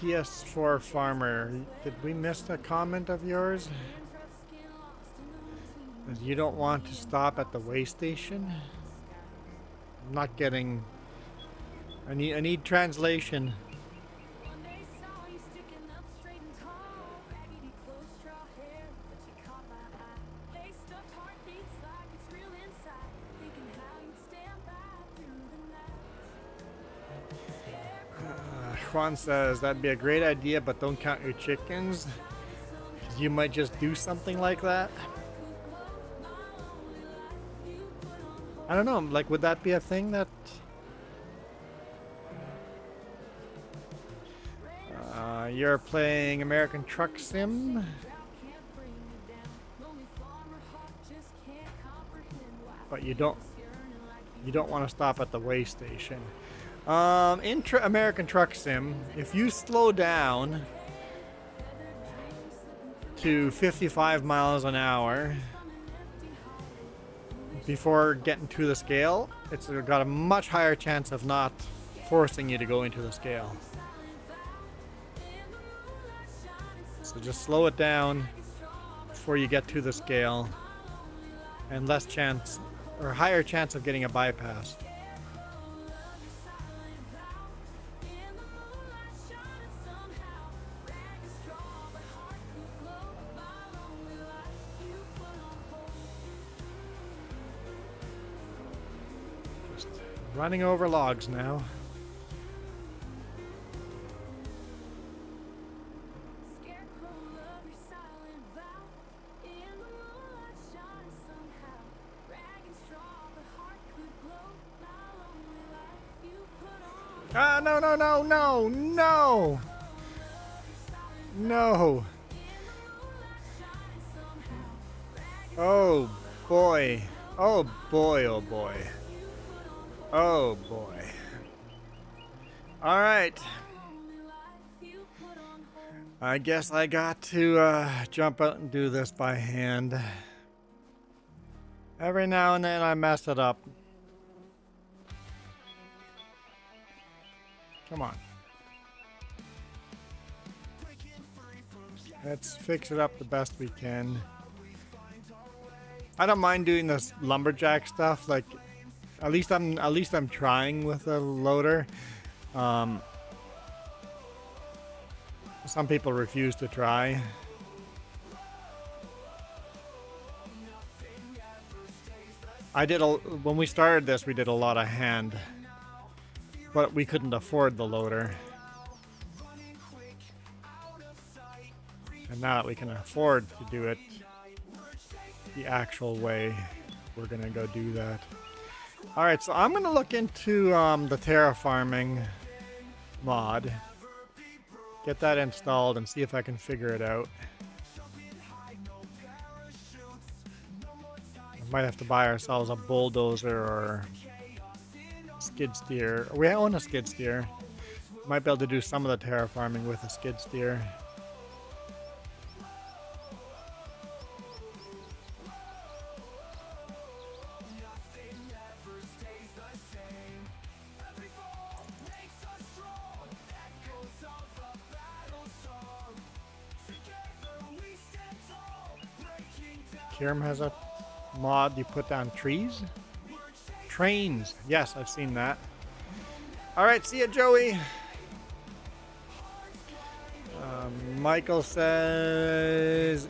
PS4 Farmer, did we miss a comment of yours? You don't want to stop at the way station? I'm not getting. I need translation. Juan says that'd be a great idea, but don't count your chickens. You might just do something like that. I don't know, like, would that be a thing that... you're playing American Truck Sim? But you don't want to stop at the way station. In American Truck Sim, if you slow down to 55 miles an hour before getting to the scale, it's got a much higher chance of not forcing you to go into the scale. So just slow it down before you get to the scale, and less chance or higher chance of getting a bypass. Just running over logs now. Ah, no, no, no, no, no! No! Oh boy. Oh boy, oh boy. Oh boy. Alright. I guess I got to jump out and do this by hand. Every now and then I mess it up. Come on. Let's fix it up the best we can. I don't mind doing this lumberjack stuff. Like, at least I'm trying with a loader. Some people refuse to try. When we started this, we did a lot of hand. But we couldn't afford the loader. And now that we can afford to do it the actual way, we're gonna go do that. Alright, so I'm gonna look into the terraforming mod. Get that installed and see if I can figure it out. We might have to buy ourselves a bulldozer or skid steer. We own a skid steer. Might be able to do some of the terraforming with a skid steer. Kiram has a mod you put down trees? Trains. Yes, I've seen that. Alright, see ya, Joey. Michael says,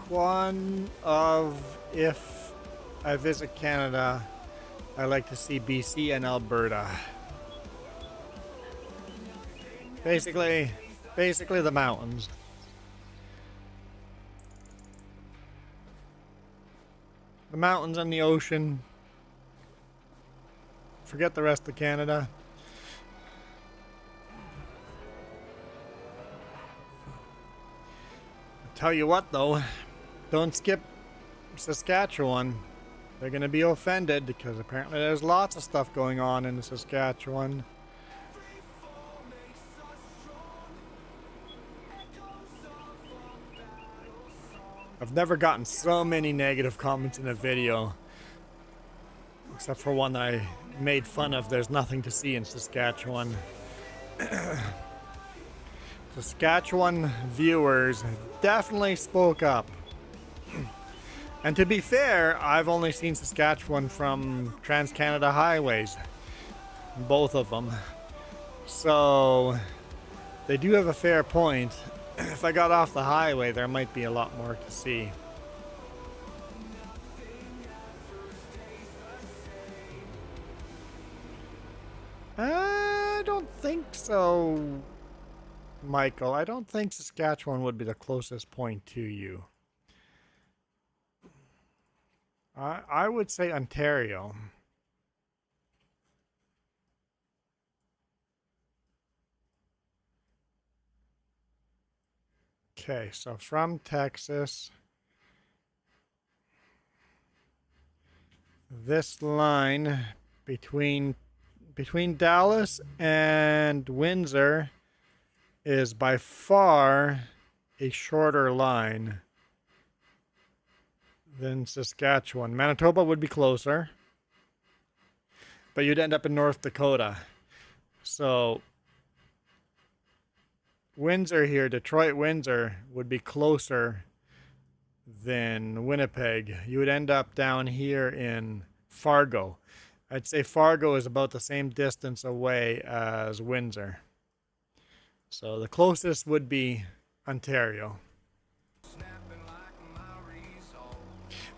Juan, if I visit Canada, I like to see BC and Alberta. Basically the mountains. The mountains and the ocean. Forget the rest of Canada. I'll tell you what though, don't skip Saskatchewan. They're gonna be offended because apparently there's lots of stuff going on in Saskatchewan. I've never gotten so many negative comments in a video. Except for one that I made fun of. There's nothing to see in Saskatchewan. Saskatchewan viewers definitely spoke up. And to be fair, I've only seen Saskatchewan from Trans-Canada highways. Both of them. So they do have a fair point. If I got off the highway, there might be a lot more to see. I don't think so, Michael. I don't think Saskatchewan would be the closest point to you. I would say Ontario. Okay, so from Texas, this line between Dallas and Windsor is by far a shorter line than Saskatchewan. Manitoba would be closer, but you'd end up in North Dakota. So Windsor here, Detroit, Windsor would be closer than Winnipeg. You would end up down here in Fargo. I'd say Fargo is about the same distance away as Windsor. So the closest would be Ontario.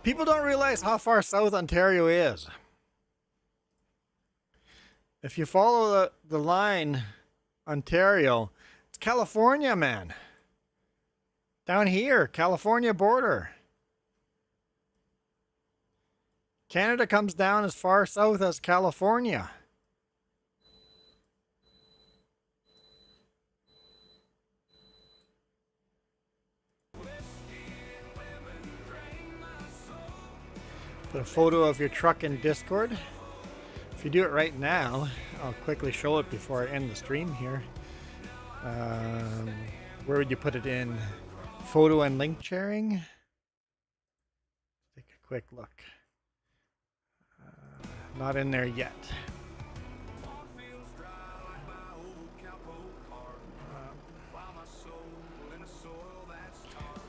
People don't realize how far south Ontario is. If you follow the line, Ontario, it's California, man. Down here, California border. Canada comes down as far south as California. Put a photo of your truck in Discord. If you do it right now, I'll quickly show it before I end the stream here. Where would you put it in? Photo and link sharing? Take a quick look. Not in there yet.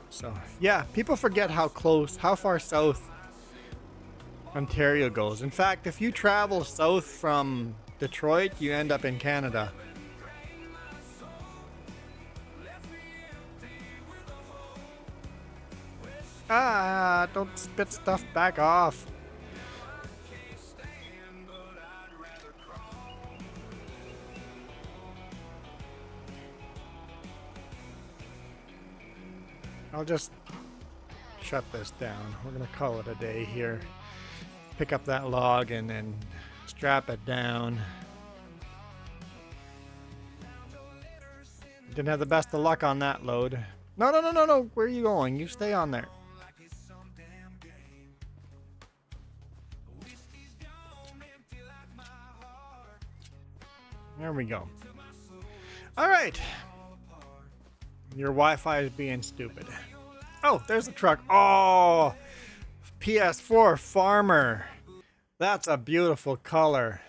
So, yeah, people forget how far south Ontario goes. In fact, if you travel south from Detroit, you end up in Canada. Don't spit stuff back off. I'll just shut this down. We're gonna call it a day here. Pick up that log and then strap it down. Didn't have the best of luck on that load. No. Where are you going? You stay on there. There we go. All right. Your Wi-Fi is being stupid. Oh, there's the truck. Oh, PS4 Farmer. That's a beautiful color.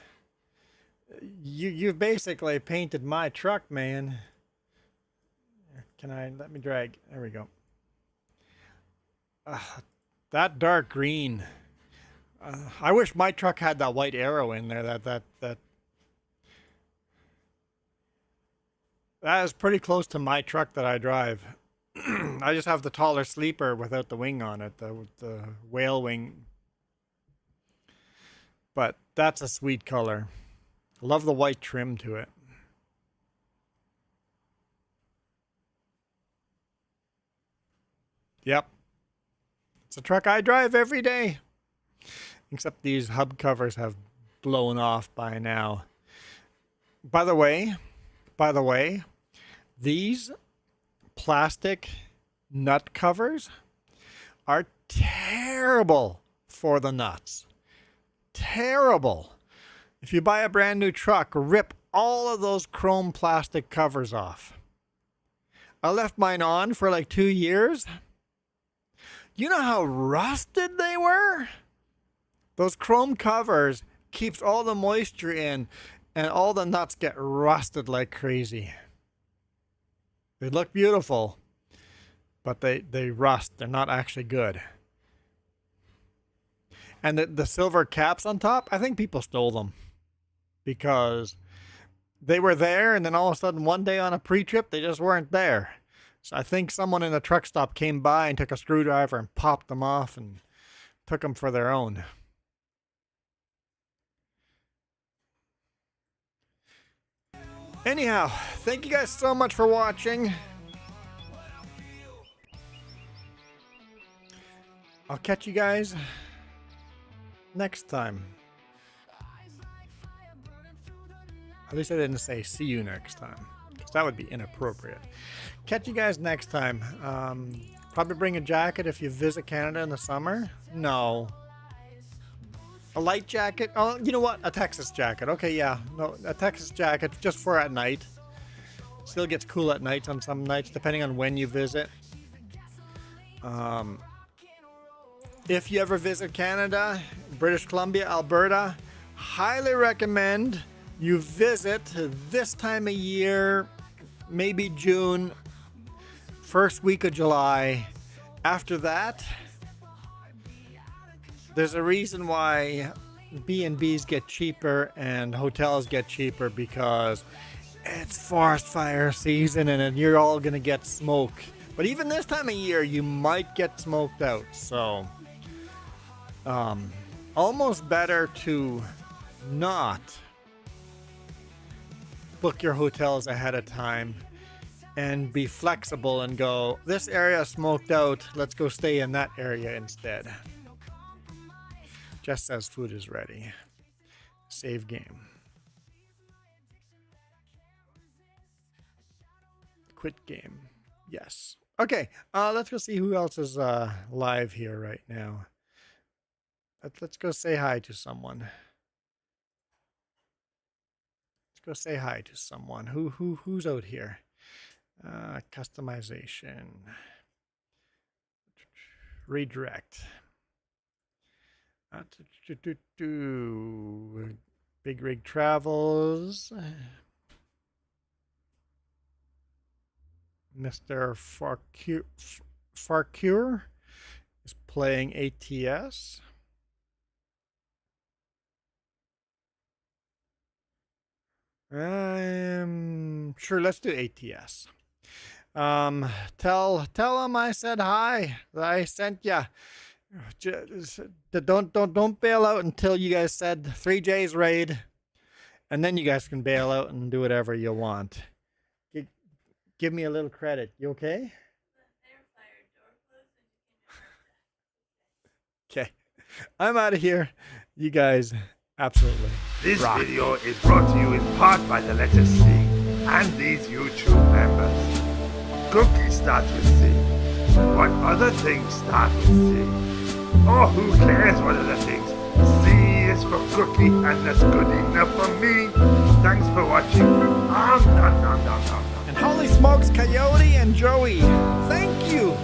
You basically painted my truck, man. Let me drag. There we go. That dark green. I wish my truck had that white arrow in there. That is pretty close to my truck that I drive. I just have the taller sleeper without the wing on it, the whale wing. But that's a sweet color. Love the white trim to it. Yep. It's a truck I drive every day. Except these hub covers have blown off by now. By the way, these plastic nut covers are terrible for the nuts. Terrible. If you buy a brand new truck, rip all of those chrome plastic covers off. I left mine on for like 2 years. You know how rusted they were? Those chrome covers keeps all the moisture in and all the nuts get rusted like crazy. They look beautiful, but they rust. They're not actually good. And the silver caps on top, I think people stole them because they were there and then all of a sudden one day on a pre-trip, they just weren't there. So I think someone in the truck stop came by and took a screwdriver and popped them off and took them for their own. Anyhow, thank you guys so much for watching. I'll catch you guys next time. At least I didn't say see you next time, because that would be inappropriate. Catch you guys next time. Probably bring a jacket if you visit Canada in the summer. No. A light jacket? Oh, you know what? A Texas jacket. Okay, yeah. No, a Texas jacket just for at night. Still gets cool at night on some nights, depending on when you visit. If you ever visit Canada, British Columbia, Alberta, highly recommend you visit this time of year, maybe June, first week of July. After that, there's a reason why B&Bs get cheaper and hotels get cheaper, because it's forest fire season and you're all going to get smoke. But even this time of year, you might get smoked out. So, almost better to not book your hotels ahead of time and be flexible and go, this area smoked out, let's go stay in that area instead. Just says food is ready. Save game. Quit game. Yes. Okay, let's go see who else is live here right now. Let's go say hi to someone. Let's go say hi to someone. Who's out here? Customization. Redirect. Big Rig Travels. Mr. Farcure is playing ATS. Sure, let's do ATS. Tell him I said hi. That I sent ya. Don't bail out until you guys said 3J's raid, and then you guys can bail out and do whatever you want. Give me a little credit. You okay? Okay. I'm out of here. You guys absolutely This rock. video is brought to you in part by the letter C and these YouTube members. Cookie starts with C. What other things start with C? Oh, who cares what other things? C is for cookie, and that's good enough for me. Thanks for watching. And holy smokes, Coyote and Joey, thank you.